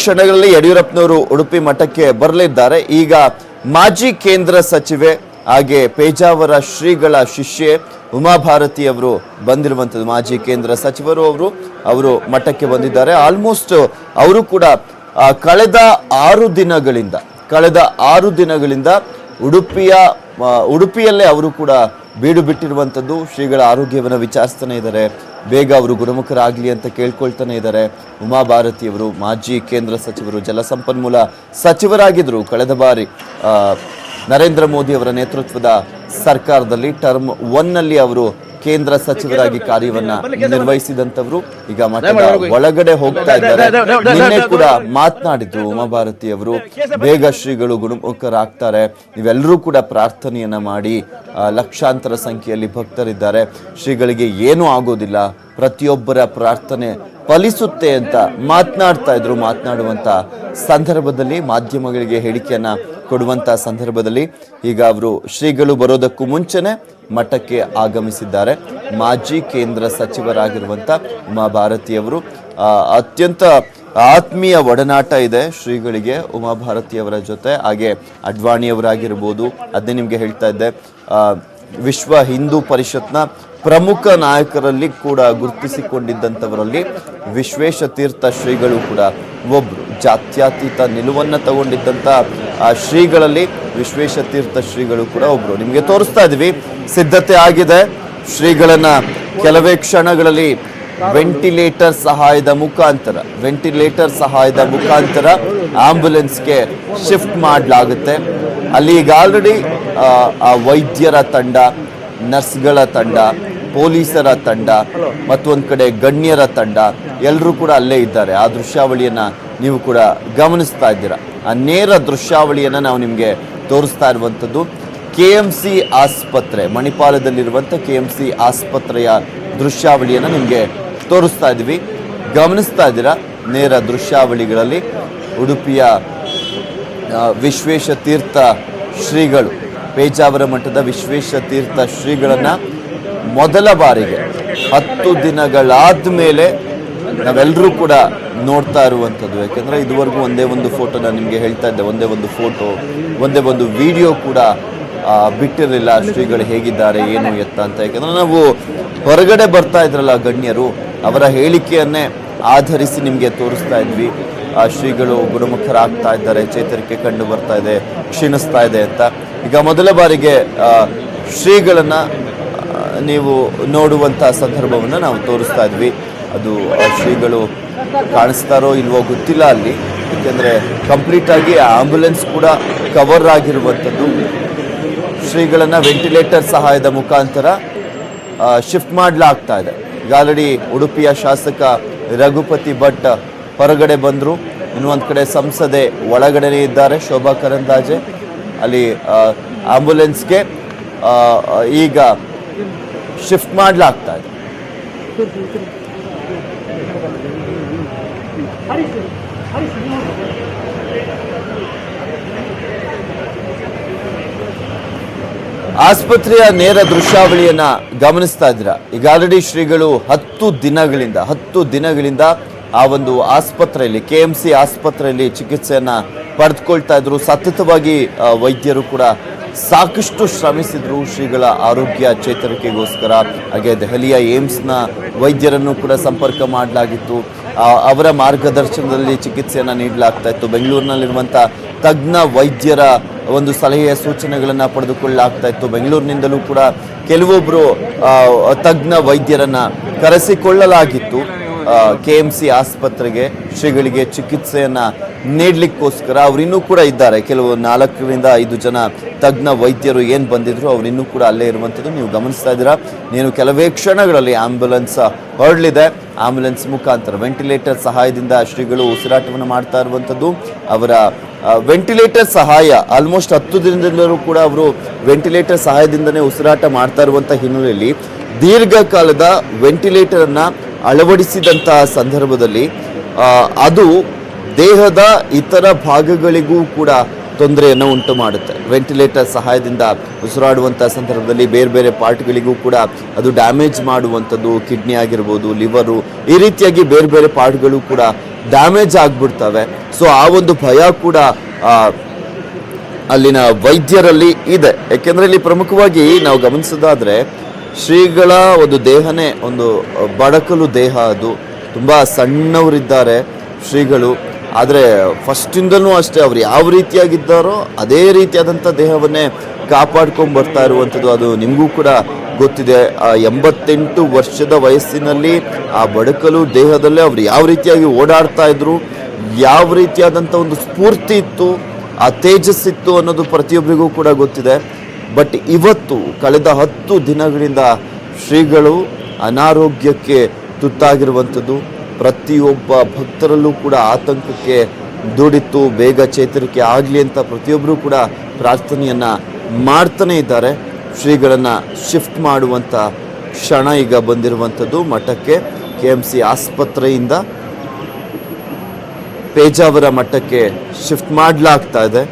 ಕ್ಷಣಗಳಲ್ಲಿ ಯಡಿಯೂರಪ್ಪನವರು ಉಡುಪಿ ಮಠಕ್ಕೆ ಬರಲಿದ್ದಾರೆ. ಈಗ ಮಾಜಿ ಕೇಂದ್ರ ಸಚಿವೆ ಹಾಗೆ ಪೇಜಾವರ ಶ್ರೀಗಳ ಶಿಷ್ಯೆ ಉಮಾಭಾರತಿ ಅವರು ಬಂದಿರುವಂಥದ್ದು. ಮಾಜಿ ಕೇಂದ್ರ ಸಚಿವರು ಅವರು ಮಠಕ್ಕೆ ಬಂದಿದ್ದಾರೆ. ಆಲ್ಮೋಸ್ಟ್ ಅವರು ಕೂಡ ಕಳೆದ 6 ದಿನಗಳಿಂದ ಉಡುಪಿಯಲ್ಲೇ ಅವರು ಕೂಡ ಬೀಡು ಬಿಟ್ಟಿರುವಂಥದ್ದು. ಶ್ರೀಗಳ ಆರೋಗ್ಯವನ್ನು ವಿಚಾರಿಸ್ತಾನೆ ಇದ್ದಾರೆ, ಬೇಗ ಅವರು ಗುಣಮುಖರಾಗಲಿ ಅಂತ ಕೇಳ್ಕೊಳ್ತಾನೆ ಇದ್ದಾರೆ. ಉಮಾಭಾರತಿಯವರು ಮಾಜಿ ಕೇಂದ್ರ ಸಚಿವರು, ಜಲಸಂಪನ್ಮೂಲ ಸಚಿವರಾಗಿದ್ದರು. ಕಳೆದ ಬಾರಿ ನರೇಂದ್ರ ಮೋದಿ ಅವರ ನೇತೃತ್ವದ ಸರ್ಕಾರದಲ್ಲಿ ಟರ್ಮ್ 1ನಲ್ಲಿ ಅವರು ಕೇಂದ್ರ ಸಚಿವರಾಗಿ ಕಾರ್ಯವನ್ನ ನಿರ್ವಹಿಸಿದಂತವರು. ಈಗ ಮಠದ ಒಳಗಡೆ ಹೋಗ್ತಾ ಇದ್ದಾರೆ. ನಿನ್ನೆ ಕೂಡ ಮಾತನಾಡಿದ್ರು ಉಮಾಭಾರತಿ ಅವರು, ಬೇಗ ಶ್ರೀಗಳು ಗುಣಮುಖರಾಗ್ತಾರೆ, ನೀವೆಲ್ಲರೂ ಕೂಡ ಪ್ರಾರ್ಥನೆಯನ್ನ ಮಾಡಿ. ಲಕ್ಷಾಂತರ ಸಂಖ್ಯೆಯಲ್ಲಿ ಭಕ್ತರಿದ್ದಾರೆ, ಶ್ರೀಗಳಿಗೆ ಏನೂ ಆಗೋದಿಲ್ಲ, ಪ್ರತಿಯೊಬ್ಬರ ಪ್ರಾರ್ಥನೆ ಫಲಿಸುತ್ತೆ ಅಂತ ಮಾತನಾಡ್ತಾ ಇದ್ರು. ಮಾತನಾಡುವಂತ ಸಂದರ್ಭದಲ್ಲಿ, ಮಾಧ್ಯಮಗಳಿಗೆ ಹೇಳಿಕೆಯನ್ನ ಕೊಡುವಂತ ಸಂದರ್ಭದಲ್ಲಿ ಈಗ ಅವರು ಶ್ರೀಗಳು ಬರೋದಕ್ಕೂ ಮುಂಚೆನೆ ಮಠಕ್ಕೆ ಆಗಮಿಸಿದ್ದಾರೆ. ಮಾಜಿ ಕೇಂದ್ರ ಸಚಿವರಾಗಿರುವಂತ ಉಮಾಭಾರತಿಯವರು, ಅತ್ಯಂತ ಆತ್ಮೀಯ ಒಡನಾಟ ಇದೆ ಶ್ರೀಗಳಿಗೆ ಉಮಾಭಾರತಿಯವರ ಜೊತೆ. ಹಾಗೆ ಅಡ್ವಾಣಿಯವರಾಗಿರ್ಬೋದು, ಅದನ್ನೇ ನಿಮ್ಗೆ ಹೇಳ್ತಾ ಇದ್ದೆ, ವಿಶ್ವ ಹಿಂದೂ ಪರಿಷತ್ನ ಪ್ರಮುಖ ನಾಯಕರಲ್ಲಿ ಕೂಡ ಗುರುತಿಸಿಕೊಂಡಿದ್ದಂಥವರಲ್ಲಿ ವಿಶ್ವೇಶ ತೀರ್ಥ ಶ್ರೀಗಳು ಕೂಡ ಒಬ್ರು. ಜಾತ್ಯತೀತ ನಿಲುವನ್ನು ತಗೊಂಡಿದ್ದಂಥ ಆ ಶ್ರೀಗಳಲ್ಲಿ ವಿಶ್ವೇಶ ತೀರ್ಥ ಶ್ರೀಗಳು ಕೂಡ ಒಬ್ರು. ನಿಮಗೆ ತೋರಿಸ್ತಾ ಇದೀವಿ, ಸಿದ್ಧತೆ ಆಗಿದೆ. ಶ್ರೀಗಳನ್ನ ಕೆಲವೇ ಕ್ಷಣಗಳಲ್ಲಿ ವೆಂಟಿಲೇಟರ್ ಸಹಾಯದ ಮುಖಾಂತರ ಆಂಬ್ಯುಲೆನ್ಸ್ಗೆ ಶಿಫ್ಟ್ ಮಾಡಲಾಗುತ್ತೆ. ಅಲ್ಲಿ ಈಗ ಆಲ್ರೆಡಿ ಆ ವೈದ್ಯರ ತಂಡ, ನರ್ಸ್ಗಳ ತಂಡ, ಪೊಲೀಸರ ತಂಡ, ಮತ್ತೊಂದು ಕಡೆ ಗಣ್ಯರ ತಂಡ ಎಲ್ಲರೂ ಕೂಡ ಅಲ್ಲೇ ಇದ್ದಾರೆ. ಆ ದೃಶ್ಯಾವಳಿಯನ್ನ ನೀವು ಕೂಡ ಗಮನಿಸ್ತಾ ಇದ್ದೀರಾ. ಆ ನೇರ ದೃಶ್ಯಾವಳಿಯನ್ನ ನಾವು ನಿಮಗೆ ತೋರಿಸ್ತಾ ಇರುವಂಥದ್ದು KMC ಆಸ್ಪತ್ರೆ, ಮಣಿಪಾಲದಲ್ಲಿರುವಂಥ KMC ಆಸ್ಪತ್ರೆಯ ದೃಶ್ಯಾವಳಿಯನ್ನ ನಿಮಗೆ ತೋರಿಸ್ತಾ ಇದ್ದೀವಿ. ಗಮನಿಸ್ತಾ ಇದ್ದೀರಾ ನೇರ ದೃಶ್ಯಾವಳಿಗಳಲ್ಲಿ ಉಡುಪಿಯ ವಿಶ್ವೇಶ ತೀರ್ಥ ಶ್ರೀಗಳು, ಪೇಜಾವರ ಮಠದ ವಿಶ್ವೇಶ ತೀರ್ಥ ಶ್ರೀಗಳನ್ನ ಮೊದಲ ಬಾರಿಗೆ 10 ದಿನಗಳಾದ ಮೇಲೆ ನಾವೆಲ್ಲರೂ ಕೂಡ ನೋಡ್ತಾ ಇರುವಂಥದ್ದು. ಯಾಕೆಂದರೆ ಇದುವರೆಗೂ ಒಂದೇ ಒಂದು ಫೋಟೋ, ನಾನು ನಿಮಗೆ ಹೇಳ್ತಾ ಇದ್ದೆ, ಒಂದೇ ಒಂದು ವಿಡಿಯೋ ಕೂಡ ಬಿಟ್ಟಿರಲಿಲ್ಲ ಶ್ರೀಗಳು ಹೇಗಿದ್ದಾರೆ ಏನು ಎತ್ತ ಅಂತ. ಯಾಕೆಂದರೆ ನಾವು ಹೊರಗಡೆ ಬರ್ತಾ ಇದ್ರಲ್ಲ ಗಣ್ಯರು, ಅವರ ಹೇಳಿಕೆಯನ್ನೇ ಆಧರಿಸಿ ನಿಮಗೆ ತೋರಿಸ್ತಾ ಇದ್ವಿ. ಶ್ರೀಗಳು ಗುಣಮುಖರಾಗ್ತಾ ಇದ್ದಾರೆ, ಚೇತರಿಕೆ ಕಂಡು ಬರ್ತಾ ಇದೆ, ಕ್ಷೀಣಿಸ್ತಾ ಇದೆ ಅಂತ. ಈಗ ಮೊದಲ ಬಾರಿಗೆ ಶ್ರೀಗಳನ್ನ ನೀವು ನೋಡುವಂಥ ಸಂದರ್ಭವನ್ನು ನಾವು ತೋರಿಸ್ತಾ ಇದ್ವಿ. ಅದು ಶ್ರೀಗಳು ಕಾಣಿಸ್ತಾರೋ ಇಲ್ವೋ ಗೊತ್ತಿಲ್ಲ ಅಲ್ಲಿ, ಯಾಕೆಂದರೆ ಕಂಪ್ಲೀಟಾಗಿ ಆಂಬ್ಯುಲೆನ್ಸ್ ಕೂಡ ಕವರ್ ಆಗಿರುವಂಥದ್ದು. ಶ್ರೀಗಳನ್ನು ವೆಂಟಿಲೇಟರ್ ಸಹಾಯದ ಮುಖಾಂತರ ಶಿಫ್ಟ್ ಮಾಡಲಾಗ್ತಾ ಇದೆ. ಈಗ ಆಲ್ರೆಡಿ ಉಡುಪಿಯ ಶಾಸಕ ರಘುಪತಿ ಭಟ್ ಹೊರಗಡೆ ಬಂದರು, ಇನ್ನೊಂದು ಕಡೆ ಸಂಸದೆ ಒಳಗಡೆನೇ ಇದ್ದಾರೆ, ಶೋಭಾ ಕರಂದಾಜೆ. ಅಲ್ಲಿ ಆಂಬ್ಯುಲೆನ್ಸ್ಗೆ ಈಗ ಶಿಫ್ಟ್ ಮಾಡಲಾಗ್ತಾ ಇದೆ. ಆಸ್ಪತ್ರೆಯ ನೇರ ದೃಶ್ಯಾವಳಿಯನ್ನ ಗಮನಿಸ್ತಾ ಇದ್ದೀರಾ. ಈಗ ಆಲ್ರೆಡಿ ಶ್ರೀಗಳು 10 ದಿನಗಳಿಂದ ಆ ಒಂದು ಆಸ್ಪತ್ರೆಯಲ್ಲಿ, KMC ಆಸ್ಪತ್ರೆಯಲ್ಲಿ ಚಿಕಿತ್ಸೆಯನ್ನ ಪಡೆದುಕೊಳ್ತಾ ಇದ್ರು. ಸತತವಾಗಿ ವೈದ್ಯರು ಕೂಡ ಸಾಕಷ್ಟು ಶ್ರಮಿಸಿದ್ರು ಶ್ರೀಗಳ ಆರೋಗ್ಯ ಚೇತರಿಕೆಗೋಸ್ಕರ. ಹಾಗೆ ದೆಹಲಿಯ ಏಮ್ಸ್ನ ವೈದ್ಯರನ್ನು ಕೂಡ ಸಂಪರ್ಕ ಮಾಡಲಾಗಿತ್ತು. ಅವರ ಮಾರ್ಗದರ್ಶನದಲ್ಲಿ ಚಿಕಿತ್ಸೆಯನ್ನು ನೀಡಲಾಗ್ತಾ ಇತ್ತು. ಬೆಂಗಳೂರಿನಲ್ಲಿರುವಂಥ ತಜ್ಞ ವೈದ್ಯರ ಒಂದು ಸಲಹೆಯ ಸೂಚನೆಗಳನ್ನು ಪಡೆದುಕೊಳ್ಳಲಾಗ್ತಾ ಇತ್ತು. ಬೆಂಗಳೂರಿನಿಂದಲೂ ಕೂಡ ಕೆಲವೊಬ್ಬರು ತಜ್ಞ ವೈದ್ಯರನ್ನು ಕರೆಸಿಕೊಳ್ಳಲಾಗಿತ್ತು KMC ಆಸ್ಪತ್ರೆಗೆ ಶ್ರೀಗಳಿಗೆ ಚಿಕಿತ್ಸೆಯನ್ನು ನೀಡಲಿಕ್ಕೋಸ್ಕರ. ಅವರಿನ್ನೂ ಕೂಡ ಇದ್ದಾರೆ, ಕೆಲವು 4 ರಿಂದ 5 ಜನ ತಜ್ಞ ವೈದ್ಯರು ಏನು ಬಂದಿದ್ರು ಅವರಿನ್ನೂ ಕೂಡ ಅಲ್ಲೇ ಇರುವಂಥದ್ದು ನೀವು ಗಮನಿಸ್ತಾ ಇದ್ದೀರಾ. ನೀನು ಕೆಲವೇ ಕ್ಷಣಗಳಲ್ಲಿ ಆಂಬ್ಯುಲೆನ್ಸ್ ಹೊರಡಲಿದೆ. ಆಂಬ್ಯುಲೆನ್ಸ್ ಮುಖಾಂತರ ವೆಂಟಿಲೇಟರ್ ಸಹಾಯದಿಂದ ಶ್ರೀಗಳು ಉಸಿರಾಟವನ್ನು ಮಾಡ್ತಾ ಇರುವಂಥದ್ದು. ಅವರ ವೆಂಟಿಲೇಟರ್ ಸಹಾಯ ಆಲ್ಮೋಸ್ಟ್ 10 ದಿನದಿಂದಲೂ ಕೂಡ ಅವರು ವೆಂಟಿಲೇಟರ್ ಸಹಾಯದಿಂದನೇ ಉಸಿರಾಟ ಮಾಡ್ತಾ ಇರುವಂಥ ಹಿನ್ನೆಲೆಯಲ್ಲಿ ದೀರ್ಘಕಾಲದ ವೆಂಟಿಲೇಟರನ್ನು ಅಳವಡಿಸಿದಂತಹ ಸಂದರ್ಭದಲ್ಲಿ ಅದು ದೇಹದ ಇತರ ಭಾಗಗಳಿಗೂ ಕೂಡ ತೊಂದರೆಯನ್ನು ಉಂಟು ಮಾಡುತ್ತೆ. ವೆಂಟಿಲೇಟರ್ ಸಹಾಯದಿಂದ ಉಸಿರಾಡುವಂಥ ಸಂದರ್ಭದಲ್ಲಿ ಬೇರೆ ಬೇರೆ ಪಾರ್ಟ್ಗಳಿಗೂ ಕೂಡ ಅದು ಡ್ಯಾಮೇಜ್ ಮಾಡುವಂಥದ್ದು. ಕಿಡ್ನಿ ಆಗಿರ್ಬೋದು, ಲಿವರು, ಈ ರೀತಿಯಾಗಿ ಬೇರೆ ಬೇರೆ ಪಾರ್ಟ್ಗಳು ಕೂಡ ಡ್ಯಾಮೇಜ್ ಆಗಿಬಿಡ್ತವೆ. ಸೊ ಆ ಒಂದು ಭಯ ಕೂಡ ಅಲ್ಲಿನ ವೈದ್ಯರಲ್ಲಿ ಇದೆ. ಯಾಕೆಂದರೆ ಇಲ್ಲಿ ಪ್ರಮುಖವಾಗಿ ನಾವು ಗಮನಿಸೋದಾದರೆ ಶ್ರೀಗಳ ಒಂದು ದೇಹನೇ ಒಂದು ಬಡಕಲು ದೇಹ, ಅದು ತುಂಬ ಸಣ್ಣವರಿದ್ದಾರೆ ಶ್ರೀಗಳು. ಆದರೆ ಫಸ್ಟಿಂದಲೂ ಅಷ್ಟೇ ಅವರು ಯಾವ ರೀತಿಯಾಗಿದ್ದಾರೋ ಅದೇ ರೀತಿಯಾದಂಥ ದೇಹವನ್ನೇ ಕಾಪಾಡ್ಕೊಂಡ್ ಬರ್ತಾ ಇರುವಂಥದ್ದು. ಅದು ನಿಮಗೂ ಕೂಡ ಗೊತ್ತಿದೆ. 88 ವರ್ಷದ ವಯಸ್ಸಿನಲ್ಲಿ ಆ ಬಡಕಲು ದೇಹದಲ್ಲೇ ಅವ್ರು ಯಾವ ರೀತಿಯಾಗಿ ಓಡಾಡ್ತಾ ಇದ್ರು, ಯಾವ ರೀತಿಯಾದಂಥ ಒಂದು ಸ್ಫೂರ್ತಿ ಇತ್ತು, ಆ ತೇಜಸ್ಸಿತ್ತು ಅನ್ನೋದು ಪ್ರತಿಯೊಬ್ಬರಿಗೂ ಕೂಡ ಗೊತ್ತಿದೆ. ಬಟ್ ಇವತ್ತು ಕಳೆದ 10 ದಿನಗಳಿಂದ ಶ್ರೀಗಳು ಅನಾರೋಗ್ಯಕ್ಕೆ ತುತ್ತಾಗಿರುವಂಥದ್ದು ಪ್ರತಿಯೊಬ್ಬ ಭಕ್ತರಲ್ಲೂ ಕೂಡ ಆತಂಕಕ್ಕೆ ದೂಡಿತ್ತು. ಬೇಗ ಚೇತರಿಕೆ ಆಗಲಿ ಅಂತ ಪ್ರತಿಯೊಬ್ಬರೂ ಕೂಡ ಪ್ರಾರ್ಥನೆಯನ್ನ ಮಾಡ್ತಾನೆ ಇದ್ದಾರೆ. ಶ್ರೀಗಳನ್ನು ಶಿಫ್ಟ್ ಮಾಡುವಂಥ ಕ್ಷಣ ಈಗ ಬಂದಿರುವಂಥದ್ದು. ಮಠಕ್ಕೆ KMC ಆಸ್ಪತ್ರೆಯಿಂದ ಪೇಜಾವರ ಮಠಕ್ಕೆ ಶಿಫ್ಟ್ ಮಾಡಲಾಗ್ತಾ ಇದೆ.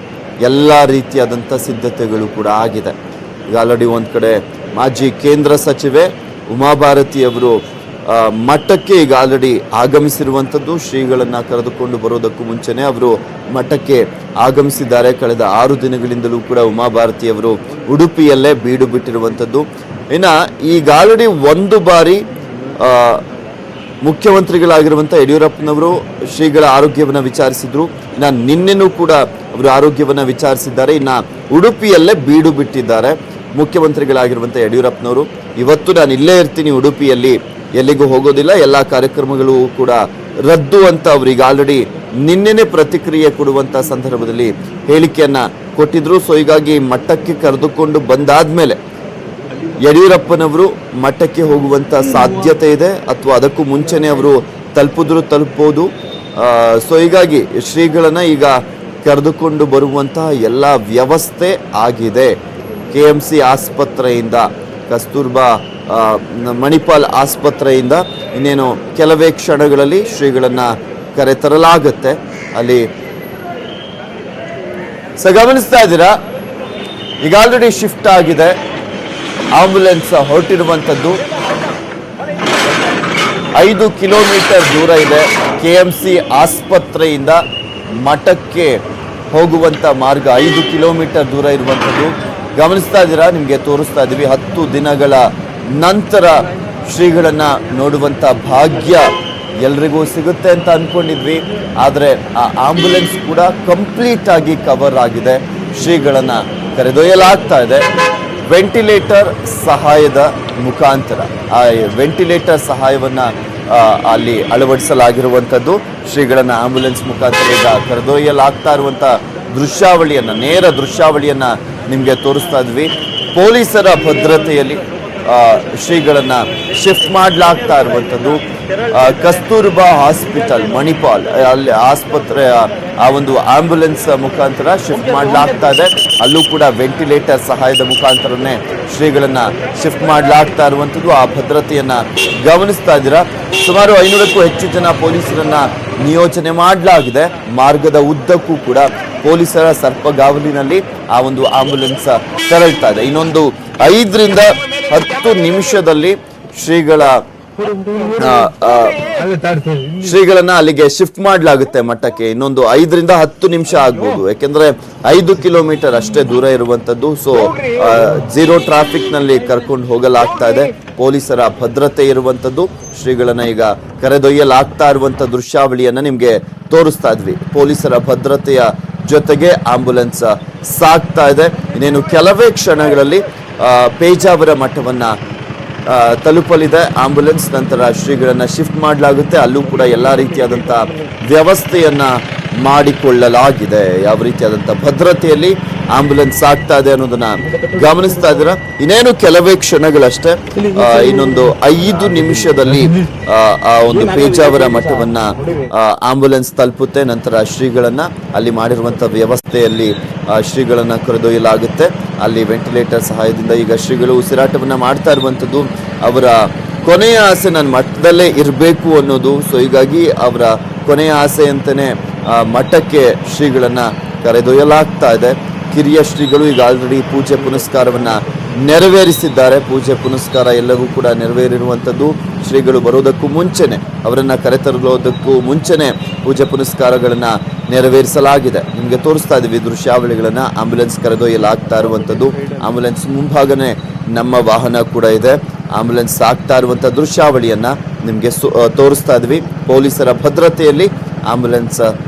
ಎಲ್ಲ ರೀತಿಯಾದಂಥ ಸಿದ್ಧತೆಗಳು ಕೂಡ ಆಗಿದೆ. ಈಗ ಆಲ್ರೆಡಿ ಒಂದು ಕಡೆ ಮಾಜಿ ಕೇಂದ್ರ ಸಚಿವೆ ಉಮಾಭಾರತಿಯವರು ಮಠಕ್ಕೆ ಈಗ ಆಲ್ರೆಡಿ ಆಗಮಿಸಿರುವಂಥದ್ದು. ಶ್ರೀಗಳನ್ನು ಕರೆದುಕೊಂಡು ಬರೋದಕ್ಕೂ ಮುಂಚೆನೆ ಅವರು ಮಠಕ್ಕೆ ಆಗಮಿಸಿದ್ದಾರೆ. ಕಳೆದ 6 ದಿನಗಳಿಂದಲೂ ಕೂಡ ಉಮಾಭಾರತಿಯವರು ಉಡುಪಿಯಲ್ಲೇ ಬೀಡು ಬಿಟ್ಟಿರುವಂಥದ್ದು. ಇನ್ನು ಈಗ ಆಲ್ರೆಡಿ ಒಂದು ಬಾರಿ ಮುಖ್ಯಮಂತ್ರಿಗಳಾಗಿರುವಂಥ ಯಡಿಯೂರಪ್ಪನವರು ಶ್ರೀಗಳ ಆರೋಗ್ಯವನ್ನು ವಿಚಾರಿಸಿದ್ರು. ಇನ್ನು ನಿನ್ನೆನೂ ಕೂಡ ಅವರು ಆರೋಗ್ಯವನ್ನು ವಿಚಾರಿಸಿದ್ದಾರೆ. ಇನ್ನು ಉಡುಪಿಯಲ್ಲೇ ಬೀಡು ಬಿಟ್ಟಿದ್ದಾರೆ ಮುಖ್ಯಮಂತ್ರಿಗಳಾಗಿರುವಂಥ ಯಡಿಯೂರಪ್ಪನವರು. ಇವತ್ತು ನಾನು ಇಲ್ಲೇ ಇರ್ತೀನಿ ಉಡುಪಿಯಲ್ಲಿ, ಎಲ್ಲಿಗೂ ಹೋಗೋದಿಲ್ಲ, ಎಲ್ಲ ಕಾರ್ಯಕ್ರಮಗಳು ಕೂಡ ರದ್ದು ಅಂತ ಅವ್ರಿಗೆ ಆಲ್ರೆಡಿ ನಿನ್ನೆನೆ ಪ್ರತಿಕ್ರಿಯೆ ಕೊಡುವಂಥ ಸಂದರ್ಭದಲ್ಲಿ ಹೇಳಿಕೆಯನ್ನ ಕೊಟ್ಟಿದ್ರು. ಸೊ ಹೀಗಾಗಿ ಮಠಕ್ಕೆ ಕರೆದುಕೊಂಡು ಬಂದಾದ್ಮೇಲೆ ಯಡಿಯೂರಪ್ಪನವರು ಮಠಕ್ಕೆ ಹೋಗುವಂಥ ಸಾಧ್ಯತೆ ಇದೆ, ಅಥವಾ ಅದಕ್ಕೂ ಮುಂಚೆನೆ ಅವರು ತಲುಪಬಹುದು. ಸೊ ಹೀಗಾಗಿ ಶ್ರೀಗಳನ್ನ ಈಗ ಕರೆದುಕೊಂಡು ಬರುವಂತಹ ಎಲ್ಲ ವ್ಯವಸ್ಥೆ ಆಗಿದೆ. KMC ಆಸ್ಪತ್ರೆಯಿಂದ, ಕಸ್ತೂರ್ಬಾ ಮಣಿಪಾಲ್ ಆಸ್ಪತ್ರೆಯಿಂದ ಇನ್ನೇನು ಕೆಲವೇ ಕ್ಷಣಗಳಲ್ಲಿ ಶ್ರೀಗಳನ್ನ ಕರೆತರಲಾಗುತ್ತೆ. ಅಲ್ಲಿ ಗಮನಿಸ್ತಾ ಇದ್ದೀರಾ, ಈಗ ಆಲ್ರೆಡಿ ಶಿಫ್ಟ್ ಆಗಿದೆ. ಆಂಬ್ಯುಲೆನ್ಸ್ ಹೊರಟಿರುವಂಥದ್ದು 5 ಕಿಲೋಮೀಟರ್ ದೂರ ಇದೆ. KMC ಆಸ್ಪತ್ರೆಯಿಂದ ಮಠಕ್ಕೆ ಹೋಗುವಂಥ ಮಾರ್ಗ 5 ಕಿಲೋಮೀಟರ್ ದೂರ ಇರುವಂಥದ್ದು. ಗಮನಿಸ್ತಾ ಇದ್ದೀರಾ, ನಿಮಗೆ ತೋರಿಸ್ತಾ ಇದ್ದೀವಿ. 10 ದಿನಗಳ ನಂತರ ಶ್ರೀಗಳನ್ನ ನೋಡುವಂಥ ಭಾಗ್ಯ ಎಲ್ರಿಗೂ ಸಿಗುತ್ತೆ ಅಂತ ಅನ್ಕೊಂಡಿದ್ವಿ. ಆದರೆ ಆ ಆಂಬ್ಯುಲೆನ್ಸ್ ಕೂಡ ಕಂಪ್ಲೀಟ್ ಆಗಿ ಕವರ್ ಆಗಿದೆ. ಶ್ರೀಗಳನ್ನ ಕರೆದೊಯ್ಯಲಾಗ್ತಾ ಇದೆ ವೆಂಟಿಲೇಟರ್ ಸಹಾಯದ ಮುಖಾಂತರ. ಆ ವೆಂಟಿಲೇಟರ್ ಸಹಾಯವನ್ನ ಅಲ್ಲಿ ಅಳವಡಿಸಲಾಗಿರುವಂಥದ್ದು. ಶ್ರೀಗಳನ್ನ ಆಂಬ್ಯುಲೆನ್ಸ್ ಮುಖಾಂತರ ಈಗ ಕರೆದೊಯ್ಯಲಾಗ್ತಾ ಇರುವಂಥ ದೃಶ್ಯಾವಳಿಯನ್ನ, ನೇರ ದೃಶ್ಯಾವಳಿಯನ್ನ ನಿಮಗೆ ತೋರಿಸ್ತಾ ಇದ್ವಿ. ಪೊಲೀಸರ ಭದ್ರತೆಯಲ್ಲಿ ಶ್ರೀಗಳನ್ನ ಶಿಫ್ಟ್ ಮಾಡಲಾಗ್ತಾ ಇರುವಂಥದ್ದು. ಕಸ್ತೂರ್ಬಾ ಹಾಸ್ಪಿಟಲ್ ಮಣಿಪಾಲ್ ಅಲ್ಲಿ ಆಸ್ಪತ್ರೆಯ ಆ ಒಂದು ಆಂಬ್ಯುಲೆನ್ಸ್ ಮುಖಾಂತರ ಶಿಫ್ಟ್ ಮಾಡಲಾಗ್ತಾ ಇದೆ. ಅಲ್ಲೂ ಕೂಡ ವೆಂಟಿಲೇಟರ್ ಸಹಾಯದ ಮುಖಾಂತರನೇ ಶ್ರೀಗಳನ್ನ ಶಿಫ್ಟ್ ಮಾಡಲಾಗ್ತಾ ಇರುವಂಥದ್ದು. ಆ ಭದ್ರತೆಯನ್ನ ಗಮನಿಸ್ತಾ ಇದ್ದೀರಾ. ಸುಮಾರು 500ಕ್ಕೂ ಹೆಚ್ಚು ಜನ ಪೊಲೀಸರನ್ನ ನಿಯೋಜನೆ ಮಾಡಲಾಗಿದೆ. ಮಾರ್ಗದ ಉದ್ದಕ್ಕೂ ಕೂಡ ಪೊಲೀಸರ ಸರ್ಪಗಾವಲಿನಲ್ಲಿ ಆ ಒಂದು ಆಂಬ್ಯುಲೆನ್ಸ್ ತೆರಳ್ತಾ ಇದೆ. ಇನ್ನೊಂದು 5 ರಿಂದ 10 ನಿಮಿಷದಲ್ಲಿ ಶ್ರೀಗಳನ್ನ ಅಲ್ಲಿಗೆ ಶಿಫ್ಟ್ ಮಾಡಲಾಗುತ್ತೆ ಮಠಕ್ಕೆ. ಇನ್ನೊಂದು 5 ರಿಂದ 10 ನಿಮಿಷ ಆಗ್ಬೋದು, ಯಾಕೆಂದ್ರೆ 5 ಕಿಲೋಮೀಟರ್ ಅಷ್ಟೇ ದೂರ ಇರುವಂತದ್ದು. ಸೊ 0 ಟ್ರಾಫಿಕ್ ನಲ್ಲಿ ಕರ್ಕೊಂಡು ಹೋಗಲಾಗ್ತಾ ಇದೆ. ಪೊಲೀಸರ ಭದ್ರತೆ ಇರುವಂತದ್ದು. ಶ್ರೀಗಳನ್ನ ಈಗ ಕರೆದೊಯ್ಯಲಾಗ್ತಾ ಇರುವಂತ ದೃಶ್ಯಾವಳಿಯನ್ನ ನಿಮ್ಗೆ ತೋರಿಸ್ತಾ ಇದ್ವಿ. ಪೊಲೀಸರ ಭದ್ರತೆಯ ಜೊತೆಗೆ ಆಂಬ್ಯುಲೆನ್ಸ್ ಸಾಗ್ತಾ ಇದೆ. ಇನ್ನೇನು ಕೆಲವೇ ಕ್ಷಣಗಳಲ್ಲಿ ಪೇಜಾವರ ಮಠವನ್ನ ತಲುಪಲಿದೆ ಆಂಬ್ಯುಲೆನ್ಸ್. ನಂತರ ಶ್ರೀಗಳನ್ನ ಶಿಫ್ಟ್ ಮಾಡಲಾಗುತ್ತೆ. ಅಲ್ಲೂ ಕೂಡ ಎಲ್ಲ ರೀತಿಯಾದಂಥ ವ್ಯವಸ್ಥೆಯನ್ನ ಮಾಡಿಕೊಳ್ಳಲಾಗಿದೆ. ಯಾವ ರೀತಿಯಾದಂಥ ಭದ್ರತೆಯಲ್ಲಿ ಆಂಬ್ಯುಲೆನ್ಸ್ ಆಗ್ತಾ ಇದೆ ಅನ್ನೋದನ್ನ ಗಮನಿಸ್ತಾ ಇದ್ದೀರಾ. ಇನ್ನೇನು ಕೆಲವೇ ಕ್ಷಣಗಳಷ್ಟೇ, ಇನ್ನೊಂದು 5 ನಿಮಿಷದಲ್ಲಿ ಆ ಒಂದು ಪೇಜಾವರ ಮಠವನ್ನ ಆಂಬ್ಯುಲೆನ್ಸ್ ತಲುಪುತ್ತೆ. ನಂತರ ಶ್ರೀಗಳನ್ನ ಅಲ್ಲಿ ಮಾಡಿರುವಂತ ವ್ಯವಸ್ಥೆಯಲ್ಲಿ ಶ್ರೀಗಳನ್ನ ಕರೆದೊಯ್ಯಲಾಗುತ್ತೆ. ಅಲ್ಲಿ ವೆಂಟಿಲೇಟರ್ ಸಹಾಯದಿಂದ ಈಗ ಶ್ರೀಗಳು ಉಸಿರಾಟವನ್ನ ಮಾಡ್ತಾ ಇರುವಂತದ್ದು. ಅವರ ಕೊನೆಯ ಆಸೆ ನನ್ನ ಮಠದಲ್ಲೇ ಇರಬೇಕು ಅನ್ನೋದು. ಸೊ ಹೀಗಾಗಿ ಅವರ ಕೊನೆಯ ಆಸೆ ಅಂತಾನೆ ಮಠಕ್ಕೆ ಶ್ರೀಗಳನ್ನ ಕರೆದೊಯ್ಯಲಾಗ್ತಾ ಇದೆ. ಕಿರಿಯ ಶ್ರೀಗಳು ಈಗ ಆಲ್ರೆಡಿ ಪೂಜೆ ಪುನಸ್ಕಾರವನ್ನ ನೆರವೇರಿಸಿದ್ದಾರೆ. ಪೂಜೆ ಪುನಸ್ಕಾರ ಎಲ್ಲವೂ ಕೂಡ ನೆರವೇರಿರುವಂಥದ್ದು. ಶ್ರೀಗಳು ಬರೋದಕ್ಕೂ ಮುಂಚೆನೆ, ಅವರನ್ನ ಕರೆತರೋದಕ್ಕೂ ಮುಂಚೆನೆ ಪೂಜೆ ಪುನಸ್ಕಾರಗಳನ್ನ ನೆರವೇರಿಸಲಾಗಿದೆ. ನಿಮಗೆ ತೋರಿಸ್ತಾ ಇದ್ದೀವಿ ದೃಶ್ಯಾವಳಿಗಳನ್ನ. ಆಂಬ್ಯುಲೆನ್ಸ್ ಕರೆದೊಯ್ಯಲಾಗ್ತಾ ಇರುವಂಥದ್ದು. ಆಂಬ್ಯುಲೆನ್ಸ್ ಮುಂಭಾಗನೇ ನಮ್ಮ ವಾಹನ ಕೂಡ ಇದೆ. ಆಂಬ್ಯುಲೆನ್ಸ್ ಸಾಗ್ತಾ ಇರುವಂಥ ದೃಶ್ಯಾವಳಿಯನ್ನ ನಿಮಗೆ ತೋರಿಸ್ತಾ ಇದ್ವಿ. ಪೊಲೀಸರ ಭದ್ರತೆಯಲ್ಲಿ ಆಂಬ್ಯುಲೆನ್ಸ್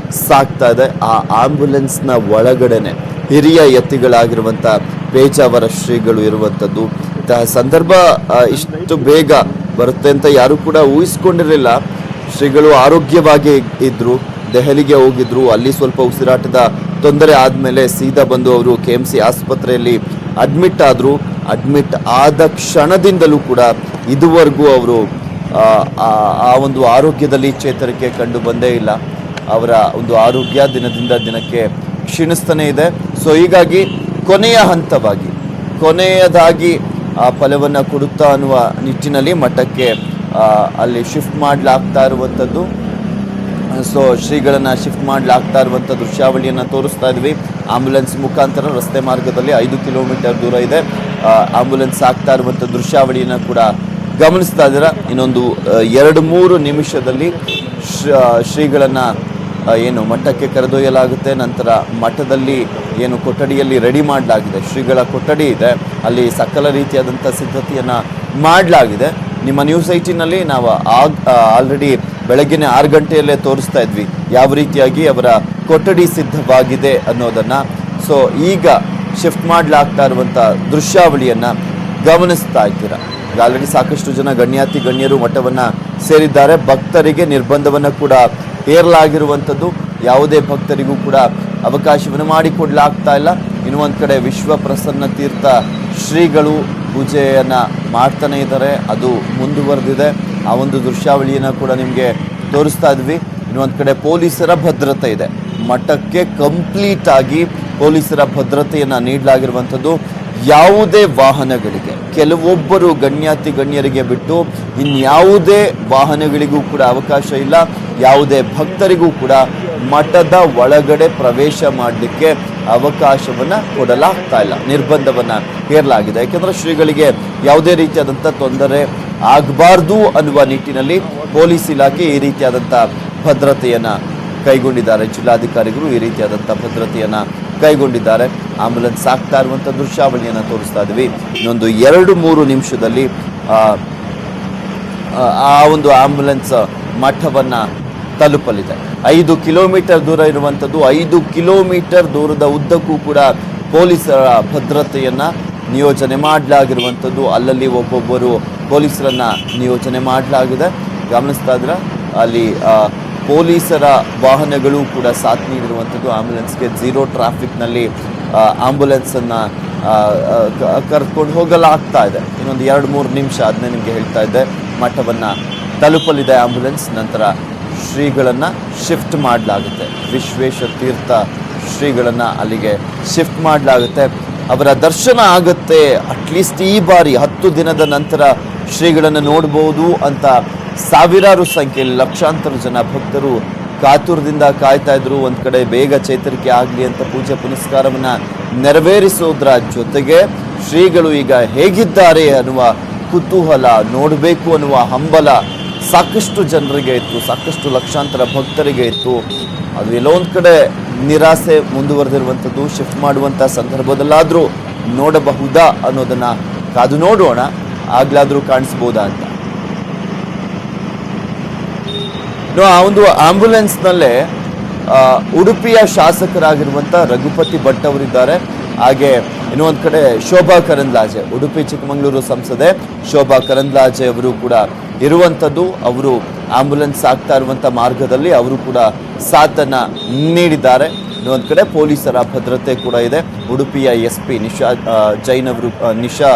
ಸಾಗ್ತಾ ಇದೆ. ಆ ಆಂಬ್ಯುಲೆನ್ಸ್ನ ಒಳಗಡೆನೆ ಹಿರಿಯ ಯತಿಗಳಾಗಿರುವಂಥ ಪೇಜಾವರ ಶ್ರೀಗಳು ಇರುವಂಥದ್ದು. ಸಂದರ್ಭ ಇಷ್ಟು ಬೇಗ ಬರುತ್ತೆ ಅಂತ ಯಾರು ಕೂಡ ಊಹಿಸ್ಕೊಂಡಿರಲಿಲ್ಲ. ಶ್ರೀಗಳು ಆರೋಗ್ಯವಾಗಿ ಇದ್ದರು, ದೆಹಲಿಗೆ ಹೋಗಿದ್ರು. ಅಲ್ಲಿ ಸ್ವಲ್ಪ ಉಸಿರಾಟದ ತೊಂದರೆ ಆದಮೇಲೆ ಸೀದಾ ಬಂದು ಅವರು KMC ಆಸ್ಪತ್ರೆಯಲ್ಲಿ ಅಡ್ಮಿಟ್ ಆದರು. ಅಡ್ಮಿಟ್ ಆದ ಕ್ಷಣದಿಂದಲೂ ಕೂಡ ಇದುವರೆಗೂ ಅವರು ಆ ಒಂದು ಆರೋಗ್ಯದಲ್ಲಿ ಚೇತರಿಕೆ ಕಂಡು ಬಂದೇ ಇಲ್ಲ. ಅವರ ಒಂದು ಆರೋಗ್ಯ ದಿನದಿಂದ ದಿನಕ್ಕೆ ಕ್ಷೀಣಿಸ್ತಾನೆ ಇದೆ. ಸೊ ಹೀಗಾಗಿ ಕೊನೆಯ ಹಂತವಾಗಿ ಕೊನೆಯದಾಗಿ ಆ ಫಲವನ್ನು ಕೊಡುತ್ತಾ ಅನ್ನುವ ನಿಟ್ಟಿನಲ್ಲಿ ಮಠಕ್ಕೆ ಅಲ್ಲಿ ಶಿಫ್ಟ್ ಮಾಡಲಾಗ್ತಾ ಇರುವಂಥದ್ದು. ಸೊ ಶ್ರೀಗಳನ್ನು ಶಿಫ್ಟ್ ಮಾಡಲಾಗ್ತಾ ಇರುವಂಥ ದೃಶ್ಯಾವಳಿಯನ್ನು ತೋರಿಸ್ತಾ ಇದ್ವಿ. ಆಂಬ್ಯುಲೆನ್ಸ್ ಮುಖಾಂತರ ರಸ್ತೆ ಮಾರ್ಗದಲ್ಲಿ 5 ಕಿಲೋಮೀಟರ್ ದೂರ ಇದೆ. ಆಂಬ್ಯುಲೆನ್ಸ್ ಆಗ್ತಾ ಇರುವಂಥ ದೃಶ್ಯಾವಳಿಯನ್ನು ಕೂಡ ಗಮನಿಸ್ತಾ ಇದ್ದೀರಾ. ಇನ್ನೊಂದು 2-3 ನಿಮಿಷದಲ್ಲಿ ಶ್ರೀಗಳನ್ನು ಏನು ಮಠಕ್ಕೆ ಕರೆದೊಯ್ಯಲಾಗುತ್ತೆ. ನಂತರ ಮಠದಲ್ಲಿ ಏನು ಕೊಠಡಿಯಲ್ಲಿ ರೆಡಿ ಮಾಡಲಾಗಿದೆ, ಶ್ರೀಗಳ ಕೊಠಡಿ ಇದೆ, ಅಲ್ಲಿ ಸಕಲ ರೀತಿಯಾದಂಥ ಸಿದ್ಧತೆಯನ್ನು ಮಾಡಲಾಗಿದೆ. ನಿಮ್ಮ ನ್ಯೂಸ್ 18ನಲ್ಲಿ ನಾವು ಆಲ್ರೆಡಿ ಬೆಳಗ್ಗಿನ 6 ಗಂಟೆಯಲ್ಲೇ ತೋರಿಸ್ತಾ ಇದ್ವಿ ಯಾವ ರೀತಿಯಾಗಿ ಅವರ ಕೊಠಡಿ ಸಿದ್ಧವಾಗಿದೆ ಅನ್ನೋದನ್ನು. ಸೊ ಈಗ ಶಿಫ್ಟ್ ಮಾಡಲಾಗ್ತಾ ಇರುವಂಥ ದೃಶ್ಯಾವಳಿಯನ್ನು ಗಮನಿಸ್ತಾ ಇದ್ದೀರಾ. ಈಗ ಆಲ್ರೆಡಿ ಸಾಕಷ್ಟು ಜನ ಗಣ್ಯರು ಮಠವನ್ನು ಸೇರಿದ್ದಾರೆ. ಭಕ್ತರಿಗೆ ನಿರ್ಬಂಧವನ್ನು ಕೂಡ ಹೇರಲಾಗಿರುವಂಥದ್ದು. ಯಾವುದೇ ಭಕ್ತರಿಗೂ ಕೂಡ ಅವಕಾಶವನ್ನು ಮಾಡಿಕೊಡ್ಲಾಗ್ತಾ ಇಲ್ಲ. ಇನ್ನು ಒಂದು ಕಡೆ ವಿಶ್ವ ಪ್ರಸನ್ನ ತೀರ್ಥ ಶ್ರೀಗಳು ಪೂಜೆಯನ್ನು ಮಾಡ್ತಾನೆ ಇದ್ದಾರೆ, ಅದು ಮುಂದುವರೆದಿದೆ. ಆ ಒಂದು ದೃಶ್ಯಾವಳಿಯನ್ನು ಕೂಡ ನಿಮಗೆ ತೋರಿಸ್ತಾ ಇದ್ವಿ. ಇನ್ನೊಂದು ಕಡೆ ಪೊಲೀಸರ ಭದ್ರತೆ ಇದೆ. ಮಠಕ್ಕೆ ಕಂಪ್ಲೀಟ್ ಆಗಿ ಪೊಲೀಸರ ಭದ್ರತೆಯನ್ನು ನೀಡಲಾಗಿರುವಂಥದ್ದು. ಯಾವುದೇ ವಾಹನಗಳಿಗೆ, ಕೆಲವೊಬ್ಬರು ಗಣ್ಯರಿಗೆ ಬಿಟ್ಟು ಇನ್ಯಾವುದೇ ವಾಹನಗಳಿಗೂ ಕೂಡ ಅವಕಾಶ ಇಲ್ಲ. ಯಾವುದೇ ಭಕ್ತರಿಗೂ ಕೂಡ ಮಠದ ಒಳಗಡೆ ಪ್ರವೇಶ ಮಾಡಲಿಕ್ಕೆ ಅವಕಾಶವನ್ನು ಕೊಡಲಾಗ್ತಾ ಇಲ್ಲ, ನಿರ್ಬಂಧವನ್ನು ಹೇರಲಾಗಿದೆ. ಯಾಕೆಂದರೆ ಶ್ರೀಗಳಿಗೆ ಯಾವುದೇ ರೀತಿಯಾದಂಥ ತೊಂದರೆ ಆಗಬಾರ್ದು ಅನ್ನುವ ನಿಟ್ಟಿನಲ್ಲಿ ಪೊಲೀಸ್ ಇಲಾಖೆ ಈ ರೀತಿಯಾದಂಥ ಭದ್ರತೆಯನ್ನು ಕೈಗೊಂಡಿದ್ದಾರೆ. ಜಿಲ್ಲಾಧಿಕಾರಿಗಳು ಈ ರೀತಿಯಾದಂಥ ಭದ್ರತೆಯನ್ನು ಕೈಗೊಂಡಿದ್ದಾರೆ. ಆಂಬ್ಯುಲೆನ್ಸ್ ಆಗ್ತಾ ಇರುವಂಥ ದೃಶ್ಯಾವಳಿಯನ್ನು ತೋರಿಸ್ತಾ ಇದ್ವಿ. ಇನ್ನೊಂದು 2-3 ನಿಮಿಷದಲ್ಲಿ ಆ ಒಂದು ಆಂಬ್ಯುಲೆನ್ಸ್ ಮಠವನ್ನು ತಲುಪಲಿದೆ. 5 ಕಿಲೋಮೀಟರ್ ದೂರ ಇರುವಂಥದ್ದು. 5 ಕಿಲೋಮೀಟರ್ ದೂರದ ಉದ್ದಕ್ಕೂ ಕೂಡ ಪೊಲೀಸರ ಭದ್ರತೆಯನ್ನು ನಿಯೋಜನೆ ಮಾಡಲಾಗಿರುವಂಥದ್ದು. ಅಲ್ಲಲ್ಲಿ ಒಬ್ಬೊಬ್ಬರು ಪೊಲೀಸರನ್ನು ನಿಯೋಜನೆ ಮಾಡಲಾಗಿದೆ. ಗಮನಿಸ್ತಾ ಇದ್ರೆ ಅಲ್ಲಿ ಪೊಲೀಸರ ವಾಹನಗಳು ಕೂಡ ಸಾಥ್ ನೀಡಿರುವಂಥದ್ದು. ಆಂಬ್ಯುಲೆನ್ಸ್ಗೆ 0 ಟ್ರಾಫಿಕ್ನಲ್ಲಿ ಆಂಬ್ಯುಲೆನ್ಸನ್ನು ಕರ್ಕೊಂಡು ಹೋಗಲಾಗ್ತಾ ಇದೆ. ಇನ್ನೊಂದು 2-3 ನಿಮಿಷ ಆದಮೇಲೆ ನಿಮಗೆ ಹೇಳ್ತಾ ಇದ್ದೆ, ಮಠವನ್ನು ತಲುಪಲಿದೆ ಆಂಬ್ಯುಲೆನ್ಸ್. ನಂತರ ಶ್ರೀಗಳನ್ನು ಶಿಫ್ಟ್ ಮಾಡಲಾಗುತ್ತೆ. ವಿಶ್ವೇಶ ತೀರ್ಥ ಶ್ರೀಗಳನ್ನು ಅಲ್ಲಿಗೆ ಶಿಫ್ಟ್ ಮಾಡಲಾಗುತ್ತೆ. ಅವರ ದರ್ಶನ ಆಗುತ್ತೆ. ಅಟ್ಲೀಸ್ಟ್ ಈ ಬಾರಿ 10 ದಿನದ ನಂತರ ಶ್ರೀಗಳನ್ನು ನೋಡ್ಬೋದು ಅಂತ ಸಾವಿರಾರು ಸಂಖ್ಯೆಯಲ್ಲಿ ಲಕ್ಷಾಂತರ ಜನ ಭಕ್ತರು ಕಾತುರದಿಂದ ಕಾಯ್ತಾ ಇದ್ರು. ಒಂದು ಕಡೆ ಬೇಗ ಚೇತರಿಕೆ ಆಗಲಿ ಅಂತ ಪೂಜೆ ಪುನಸ್ಕಾರವನ್ನು ನೆರವೇರಿಸೋದ್ರ ಜೊತೆಗೆ ಶ್ರೀಗಳು ಈಗ ಹೇಗಿದ್ದಾರೆ ಅನ್ನುವ ಕುತೂಹಲ, ನೋಡಬೇಕು ಅನ್ನುವ ಹಂಬಲ ಸಾಕಷ್ಟು ಜನರಿಗೆ ಇತ್ತು, ಸಾಕಷ್ಟು ಲಕ್ಷಾಂತರ ಭಕ್ತರಿಗೆ ಇತ್ತು. ಅದು ಎಲ್ಲೋ ಒಂದು ಕಡೆ ನಿರಾಸೆ ಮುಂದುವರೆದಿರುವಂಥದ್ದು. ಶಿಫ್ಟ್ ಮಾಡುವಂಥ ಸಂದರ್ಭದಲ್ಲಾದರೂ ನೋಡಬಹುದಾ ಅನ್ನೋದನ್ನು ಕಾದು ನೋಡೋಣ, ಆಗ್ಲಾದರೂ ಕಾಣಿಸ್ಬೋದಾ ಅಂತ. ಆ ಒಂದು ಆಂಬ್ಯುಲೆನ್ಸ್ನಲ್ಲೇ ಉಡುಪಿಯ ಶಾಸಕರಾಗಿರುವಂಥ ರಘುಪತಿ ಭಟ್ ಅವರಿದ್ದಾರೆ. ಹಾಗೆ ಇನ್ನೊಂದು ಕಡೆ ಶೋಭಾ ಕರಂದ್ಲಾಜೆ, ಉಡುಪಿ ಚಿಕ್ಕಮಗಳೂರು ಸಂಸದೆ ಶೋಭಾ ಕರಂದ್ಲಾಜೆ ಅವರು ಕೂಡ ಇರುವಂಥದ್ದು. ಅವರು ಆಂಬ್ಯುಲೆನ್ಸ್ ಆಗ್ತಾ ಇರುವಂಥ ಮಾರ್ಗದಲ್ಲಿ ಅವರು ಕೂಡ ಸಾಥನ್ನು ನೀಡಿದ್ದಾರೆ. ಇನ್ನೊಂದು ಕಡೆ ಪೊಲೀಸರ ಭದ್ರತೆ ಕೂಡ ಇದೆ. ಉಡುಪಿಯ SP ನಿಶಾ ಜೈನ್ ಅವರು, ನಿಶಾ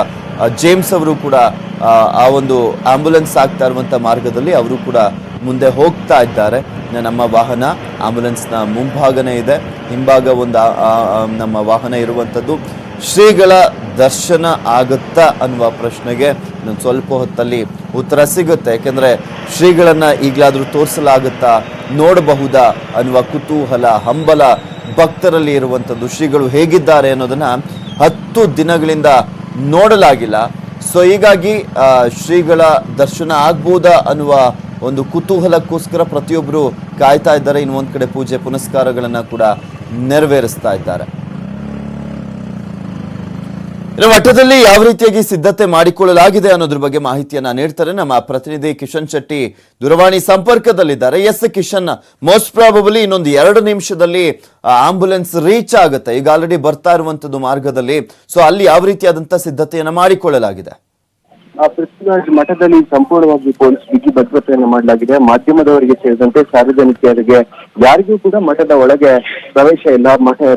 ಜೇಮ್ಸ್ ಅವರು ಕೂಡ ಆ ಒಂದು ಆಂಬ್ಯುಲೆನ್ಸ್ ಆಗ್ತಾ ಇರುವಂಥ ಮಾರ್ಗದಲ್ಲಿ ಅವರು ಕೂಡ ಮುಂದೆ ಹೋಗ್ತಾ ಇದ್ದಾರೆ. ನಮ್ಮ ವಾಹನ ಆಂಬ್ಯುಲೆನ್ಸ್ನ ಮುಂಭಾಗನೇ ಇದೆ, ಹಿಂಭಾಗ ಒಂದು ನಮ್ಮ ವಾಹನ ಇರುವಂಥದ್ದು. ಶ್ರೀಗಳ ದರ್ಶನ ಆಗುತ್ತಾ ಅನ್ನುವ ಪ್ರಶ್ನೆಗೆ ಇನ್ನೊಂದು ಸ್ವಲ್ಪ ಹೊತ್ತಲ್ಲಿ ಉತ್ತರ ಸಿಗುತ್ತೆ. ಯಾಕೆಂದರೆ ಶ್ರೀಗಳನ್ನು ಈಗಲಾದರೂ ತೋರಿಸಲಾಗುತ್ತಾ, ನೋಡಬಹುದಾ ಅನ್ನುವ ಕುತೂಹಲ, ಹಂಬಲ ಭಕ್ತರಲ್ಲಿ ಇರುವಂಥದ್ದು. ಶ್ರೀಗಳು ಹೇಗಿದ್ದಾರೆ ಅನ್ನೋದನ್ನು 10 ದಿನಗಳಿಂದ ನೋಡಲಾಗಿಲ್ಲ. ಸೊ ಹೀಗಾಗಿ ಶ್ರೀಗಳ ದರ್ಶನ ಆಗ್ಬೋದಾ ಅನ್ನುವ ಒಂದು ಕುತೂಹಲಕ್ಕೋಸ್ಕರ ಪ್ರತಿಯೊಬ್ಬರು ಕಾಯ್ತಾ ಇದ್ದಾರೆ. ಇನ್ನು ಒಂದು ಕಡೆ ಪೂಜೆ ಪುನಸ್ಕಾರಗಳನ್ನು ಕೂಡ ನೆರವೇರಿಸ್ತಾ ಇದ್ದಾರೆ. ಇನ್ನು ಮಠದಲ್ಲಿ ಯಾವ ರೀತಿಯಾಗಿ ಸಿದ್ಧತೆ ಮಾಡಿಕೊಳ್ಳಲಾಗಿದೆ ಅನ್ನೋದ್ರ ಬಗ್ಗೆ ಮಾಹಿತಿಯನ್ನ ನೀಡ್ತಾರೆ ನಮ್ಮ ಪ್ರತಿನಿಧಿ ಕಿಶನ್ ಶೆಟ್ಟಿ ದೂರವಾಣಿ ಸಂಪರ್ಕದಲ್ಲಿದ್ದಾರೆ. ಎಸ್ ಕಿಶನ್, ಮೋಸ್ಟ್ ಪ್ರಾಬಬಲಿ ಇನ್ನೊಂದು 2 ನಿಮಿಷದಲ್ಲಿ ಆಂಬುಲೆನ್ಸ್ ರೀಚ್ ಆಗುತ್ತೆ, ಈಗ ಆಲ್ರೆಡಿ ಬರ್ತಾ ಇರುವಂತದ್ದು ಮಾರ್ಗದಲ್ಲಿ. ಸೊ ಅಲ್ಲಿ ಯಾವ ರೀತಿಯಾದಂತಹ ಸಿದ್ಧತೆಯನ್ನ ಮಾಡಿಕೊಳ್ಳಲಾಗಿದೆ? ಪೃಥ್ವಿರಾಜ್, ಮಠದಲ್ಲಿ ಸಂಪೂರ್ಣವಾಗಿ ಪೊಲೀಸ್ ಬಿಗಿ ಭದ್ರತೆಯನ್ನು ಮಾಡಲಾಗಿದೆ. ಮಾಧ್ಯಮದವರಿಗೆ ಸೇರಿದಂತೆ ಸಾರ್ವಜನಿಕರಿಗೆ ಯಾರಿಗೂ ಕೂಡ ಮಠದ ಒಳಗೆ ಪ್ರವೇಶ ಇಲ್ಲ.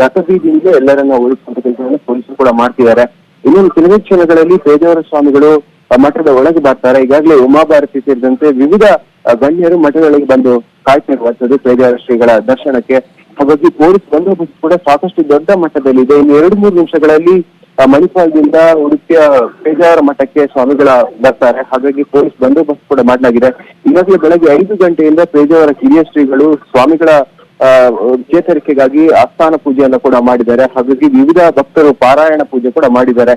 ರಥಬೀದಿಯಿಂದ ಎಲ್ಲರನ್ನ ಉಳಿಸುವಂತ ಕೆಲಸವನ್ನು ಪೊಲೀಸರು ಕೂಡ ಮಾಡ್ತಿದ್ದಾರೆ. ಇನ್ನೊಂದು ಕೆಲವೇ ಕ್ಷಣಗಳಲ್ಲಿ ಪೇಜಾವರ ಸ್ವಾಮಿಗಳು ಮಠದ ಒಳಗೆ ಬರ್ತಾರೆ. ಈಗಾಗಲೇ ಉಮಾಭಾರತಿ ಸೇರಿದಂತೆ ವಿವಿಧ ಗಣ್ಯರು ಮಠದೊಳಗೆ ಬಂದು ಕಾಯ್ತಾ ಇರುವಂತದ್ದು ಪೇಜಾವರ ಶ್ರೀಗಳ ದರ್ಶನಕ್ಕೆ. ಹಾಗಾಗಿ ಪೊಲೀಸ್ ಬಂದೋಬಸ್ತ್ ಕೂಡ ಸಾಕಷ್ಟು ದೊಡ್ಡ ಮಟ್ಟದಲ್ಲಿದೆ. ಇನ್ನು 2-3 ನಿಮಿಷಗಳಲ್ಲಿ ಮಣಿಪಾಲದಿಂದ ಉಡುಪಿಯ ಪೇಜಾವರ ಮಠಕ್ಕೆ ಸ್ವಾಮಿಗಳ ಬರ್ತಾರೆ. ಹಾಗಾಗಿ ಪೊಲೀಸ್ ಬಂದೋಬಸ್ತ್ ಕೂಡ ಮಾಡಲಾಗಿದೆ. ಈಗಾಗಲೇ ಬೆಳಗ್ಗೆ 5 ಗಂಟೆಯಿಂದ ಪೇಜಾವರ ಕಿರಿಯ ಶ್ರೀಗಳು ಸ್ವಾಮಿಗಳ ಚೇತರಿಕೆಗಾಗಿ ಆಸ್ಥಾನ ಪೂಜೆಯನ್ನು ಕೂಡ ಮಾಡಿದ್ದಾರೆ. ಹಾಗಾಗಿ ವಿವಿಧ ಭಕ್ತರು ಪಾರಾಯಣ ಪೂಜೆ ಕೂಡ ಮಾಡಿದ್ದಾರೆ.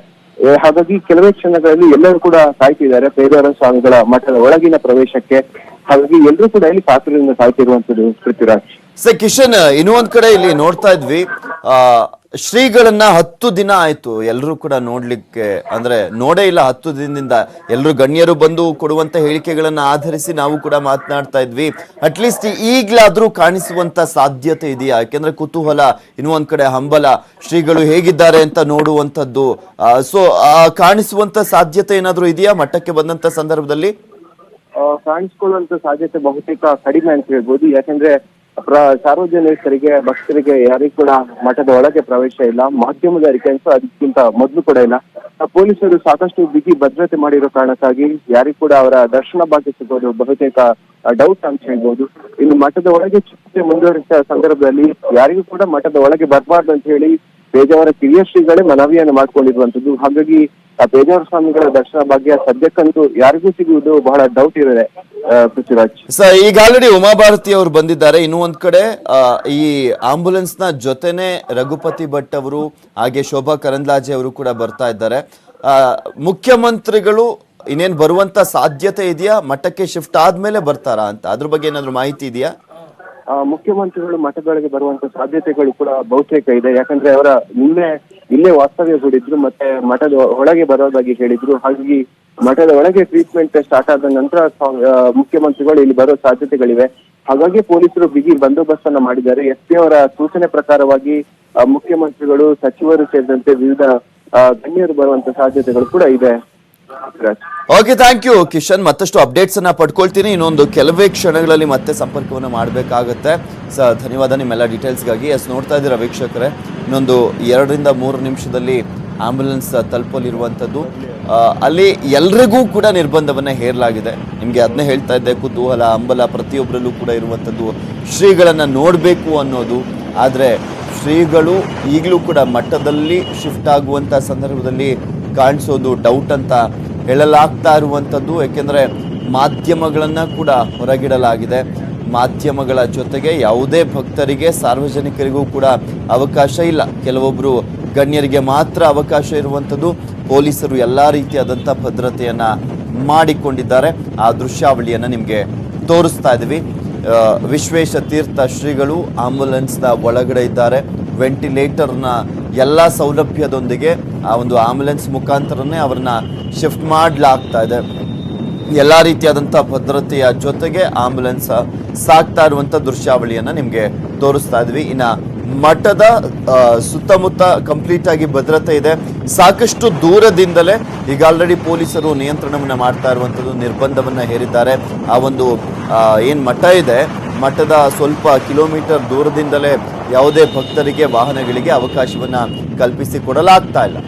ಹಾಗಾಗಿ ಕೆಲವೇ ಕ್ಷಣಗಳಲ್ಲಿ ಎಲ್ಲರೂ ಕೂಡ ಕಾಯ್ತಿದ್ದಾರೆ ಪೇಜಾವರ ಸ್ವಾಮಿಗಳ ಮಠದ ಒಳಗಿನ ಪ್ರವೇಶಕ್ಕೆ. ಹಾಗಾಗಿ ಎಲ್ಲರೂ ಕೂಡ ಇಲ್ಲಿ ಕಾತುರದಿಂದ ಕಾಯ್ತಿರುವಂತದ್ದು ಪೃಥ್ವಿರಾಜ್. ಸರ್ ಕಿಶನ್, ಇನ್ನೂ ಒಂದ್ ಕಡೆ ಇಲ್ಲಿ ನೋಡ್ತಾ ಇದ್ವಿ, ಶ್ರೀಗಳನ್ನ 10 ದಿನ ಆಯ್ತು ಎಲ್ಲರೂ ಕೂಡ ನೋಡ್ಲಿಕ್ಕೆ, ಅಂದ್ರೆ ನೋಡೇ ಇಲ್ಲ 10 ದಿನದಿಂದ. ಎಲ್ಲರೂ ಗಣ್ಯರು ಬಂದು ಕೊಡುವಂತ ಹೇಳಿಕೆಗಳನ್ನ ಆಧರಿಸಿ ನಾವು ಕೂಡ ಮಾತನಾಡ್ತಾ ಇದ್ವಿ. ಅಟ್ಲೀಸ್ಟ್ ಈಗ್ಲಾದ್ರೂ ಕಾಣಿಸುವಂತ ಸಾಧ್ಯತೆ ಇದೆಯಾ? ಯಾಕೆಂದ್ರೆ ಕುತೂಹಲ, ಇನ್ನೂ ಒಂದ್ ಕಡೆ ಹಂಬಲ, ಶ್ರೀಗಳು ಹೇಗಿದ್ದಾರೆ ಅಂತ ನೋಡುವಂತದ್ದು. ಸೊ ಕಾಣಿಸುವಂತ ಸಾಧ್ಯತೆ ಏನಾದ್ರೂ ಇದೆಯಾ ಮಠಕ್ಕೆ ಬಂದಂತ ಸಂದರ್ಭದಲ್ಲಿ? ಕಾಣಿಸ್ಕೊಳ್ಳುವಂತ ಸಾಧ್ಯತೆ ಬಹುತೇಕ ಕಡಿಮೆ ಅಂತ ಹೇಳ್ಬೋದು. ಯಾಕಂದ್ರೆ ಸಾರ್ವಜನಿಕರಿಗೆ, ಭಕ್ತರಿಗೆ ಯಾರಿಗೂ ಕೂಡ ಮಠದ ಒಳಗೆ ಪ್ರವೇಶ ಇಲ್ಲ. ಮಾಧ್ಯಮದವರಿಗೆ ಅಂತೂ ಅದಕ್ಕಿಂತ ಮೊದಲು ಕೂಡ ಇಲ್ಲ. ಪೊಲೀಸರು ಸಾಕಷ್ಟು ಬಿಗಿ ಭದ್ರತೆ ಮಾಡಿರೋ ಕಾರಣಕ್ಕಾಗಿ ಯಾರಿಗೂ ಕೂಡ ಅವರ ದರ್ಶನ ಭಾಗ್ಯ ಸಿಗೋದು ಬಹುತೇಕ ಡೌಟ್ ಅಂತ ಹೇಳ್ಬೋದು. ಇನ್ನು ಮಠದ ಒಳಗೆ ಚಿಕಿತ್ಸೆ ಮುಂದುವರಿಸಿದ ಸಂದರ್ಭದಲ್ಲಿ ಯಾರಿಗೂ ಕೂಡ ಮಠದ ಒಳಗೆ ಬರಬಾರ್ದು ಅಂತ ಹೇಳಿ ಪೇಜಾವರ ಕಿರಿಯ ಶ್ರೀಗಳೇ ಮನವಿಯನ್ನು ಮಾಡ್ಕೊಂಡಿರುವಂತದ್ದು. ಹಾಗಾಗಿ ಪೇಜಾವರ ಸ್ವಾಮಿಗಳ ದರ್ಶನ ಭಾಗ್ಯ ಸದ್ಯಕ್ಕಂತೂ ಯಾರಿಗೂ ಸಿಗುವುದು ಬಹಳ ಡೌಟ್ ಇದೆ ಪೃಥ್ವಿರಾಜ್. ಸರ್, ಈಗ ಆಲ್ರೆಡಿ ಉಮಾಭಾರತಿ ಅವರು ಬಂದಿದ್ದಾರೆ. ಇನ್ನೂ ಒಂದ್ ಕಡೆ ಈ ಆಂಬುಲೆನ್ಸ್ ನ ಜೊತೆನೆ ರಘುಪತಿ ಭಟ್ ಅವರು ಹಾಗೆ ಶೋಭಾ ಕರಂದ್ಲಾಜೆ ಅವರು ಕೂಡ ಬರ್ತಾ ಇದ್ದಾರೆ. ಮುಖ್ಯಮಂತ್ರಿಗಳು ಇನ್ನೇನ್ ಬರುವಂತ ಸಾಧ್ಯತೆ ಇದೆಯಾ? ಮಠಕ್ಕೆ ಶಿಫ್ಟ್ ಆದ್ಮೇಲೆ ಬರ್ತಾರಾ ಅಂತ ಅದ್ರ ಬಗ್ಗೆ ಏನಾದ್ರು ಮಾಹಿತಿ ಇದೆಯಾ? ಮುಖ್ಯಮಂತ್ರಿಗಳು ಮಠದೊಳಗೆ ಬರುವಂತ ಸಾಧ್ಯತೆಗಳು ಕೂಡ ಬಹುತೇಕ ಇದೆ. ಯಾಕಂದ್ರೆ ಅವರ ಇಲ್ಲೇ ವಾಸ್ತವ್ಯ ಹೂಡಿದ್ರು, ಮತ್ತೆ ಮಠದ ಒಳಗೆ ಬರೋದಾಗಿ ಹೇಳಿದ್ರು. ಹಾಗಾಗಿ ಮಠದ ಒಳಗೆ ಟ್ರೀಟ್ಮೆಂಟ್ ಸ್ಟಾರ್ಟ್ ಆದ ನಂತರ ಮುಖ್ಯಮಂತ್ರಿಗಳು ಇಲ್ಲಿ ಬರೋ ಸಾಧ್ಯತೆಗಳಿವೆ. ಹಾಗಾಗಿ ಪೊಲೀಸರು ಬಿಗಿ ಬಂದೋಬಸ್ತ್ ಅನ್ನ ಮಾಡಿದ್ದಾರೆ. SP ಅವರ ಸೂಚನೆ ಪ್ರಕಾರವಾಗಿ ಮುಖ್ಯಮಂತ್ರಿಗಳು, ಸಚಿವರು ಸೇರಿದಂತೆ ವಿವಿಧ ಗಣ್ಯರು ಬರುವಂತ ಸಾಧ್ಯತೆಗಳು ಕೂಡ ಇದೆ. Okay, thank you Kishan. ಮತ್ತಷ್ಟು ಅಪ್ಡೇಟ್ಸ್ ಅನ್ನ ಪಡ್ಕೊಳ್ತೀನಿ. ಇನ್ನೊಂದು ಕೆಲವೇ ಕ್ಷಣಗಳಲ್ಲಿ ಮತ್ತೆ ಸಂಪರ್ಕವನ್ನು ಮಾಡಬೇಕಾಗತ್ತೆ. ಸರ್, ಧನ್ಯವಾದ ನಿಮ್ಮೆಲ್ಲ ಡೀಟೇಲ್ಸ್ಗಾಗಿ. ನೋಡ್ತಾ ಇದ್ದೀರಾ ವೀಕ್ಷಕರೇ, ಇನ್ನೊಂದು 2-3 ನಿಮಿಷದಲ್ಲಿ ಆಂಬ್ಯುಲೆನ್ಸ್ ತಲುಪಲಿರುವಂಥದ್ದು. ಅಲ್ಲಿ ಎಲ್ರಿಗೂ ಕೂಡ ನಿರ್ಬಂಧವನ್ನ ಹೇರಲಾಗಿದೆ. ನಿಮ್ಗೆ ಅದನ್ನೇ ಹೇಳ್ತಾ ಇದ್ದೆ, ಕುತೂಹಲ, ಹಂಬಲ ಪ್ರತಿಯೊಬ್ಬರಲ್ಲೂ ಕೂಡ ಇರುವಂಥದ್ದು ಶ್ರೀಗಳನ್ನ ನೋಡಬೇಕು ಅನ್ನೋದು. ಆದರೆ ಶ್ರೀಗಳು ಈಗಲೂ ಕೂಡ ಮಠದಲ್ಲಿ ಶಿಫ್ಟ್ ಆಗುವಂತ ಸಂದರ್ಭದಲ್ಲಿ ಕಾಣಿಸೋದು ಡೌಟ್ ಅಂತ ಹೇಳಲಾಗ್ತಾ ಇರುವಂಥದ್ದು. ಯಾಕೆಂದ್ರೆ ಮಾಧ್ಯಮಗಳನ್ನ ಕೂಡ ಹೊರಗಿಡಲಾಗಿದೆ. ಮಾಧ್ಯಮಗಳ ಜೊತೆಗೆ ಯಾವುದೇ ಭಕ್ತರಿಗೆ, ಸಾರ್ವಜನಿಕರಿಗೂ ಕೂಡ ಅವಕಾಶ ಇಲ್ಲ. ಕೆಲವೊಬ್ರು ಗಣ್ಯರಿಗೆ ಮಾತ್ರ ಅವಕಾಶ ಇರುವಂಥದ್ದು. ಪೊಲೀಸರು ಎಲ್ಲ ರೀತಿಯಾದಂಥ ಭದ್ರತೆಯನ್ನ ಮಾಡಿಕೊಂಡಿದ್ದಾರೆ. ಆ ದೃಶ್ಯಾವಳಿಯನ್ನ ನಿಮಗೆ ತೋರಿಸ್ತಾ ಇದ್ದೀವಿ. ವಿಶ್ವೇಶ ತೀರ್ಥ ಶ್ರೀಗಳು ಆಂಬುಲೆನ್ಸ್ನ ಒಳಗಡೆ ಇದ್ದಾರೆ. ವೆಂಟಿಲೇಟರ್ನ ಎಲ್ಲ ಸೌಲಭ್ಯದೊಂದಿಗೆ ಆ ಒಂದು ಆಂಬುಲೆನ್ಸ್ ಮುಖಾಂತರನೇ ಅವ್ರನ್ನ ಶಿಫ್ಟ್ ಮಾಡಲಾಗ್ತಾ ಇದೆ. ಎಲ್ಲ ರೀತಿಯಾದಂಥ ಭದ್ರತೆಯ ಜೊತೆಗೆ ಆಂಬುಲೆನ್ಸ್ ಸಾಕ್ತಾ ಇರುವಂಥ ದೃಶ್ಯಾವಳಿಯನ್ನು ನಿಮಗೆ ತೋರಿಸ್ತಾ ಇದ್ವಿ. ಇನ್ನು ಮಠದ ಸುತ್ತಮುತ್ತ ಕಂಪ್ಲೀಟ್ ಆಗಿ ಭದ್ರತೆ ಇದೆ. ಸಾಕಷ್ಟು ದೂರದಿಂದಲೇ ಈಗ ಆಲ್ರೆಡಿ ಪೊಲೀಸರು ನಿಯಂತ್ರಣವನ್ನು ಮಾಡ್ತಾ ಇರುವಂಥದ್ದು, ನಿರ್ಬಂಧವನ್ನು ಹೇರಿದ್ದಾರೆ. ಆ ಒಂದು ಏನು ಮಠ ಇದೆ, ಮಠದ ಸ್ವಲ್ಪ ಕಿಲೋಮೀಟರ್ ದೂರದಿಂದಲೇ ಯಾವುದೇ ಭಕ್ತರಿಗೆ, ವಾಹನಗಳಿಗೆ ಅವಕಾಶವನ್ನು ಕಲ್ಪಿಸಿ ಕೊಡಲಾಗ್ತಾ ಇಲ್ಲ.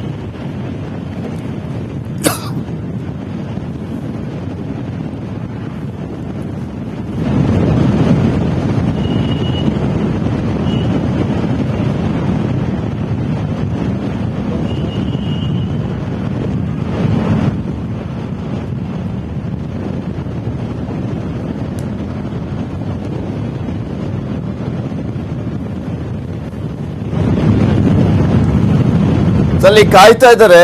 ಅಲ್ಲಿ ಕಾಯ್ತಾ ಇದ್ದಾರೆ.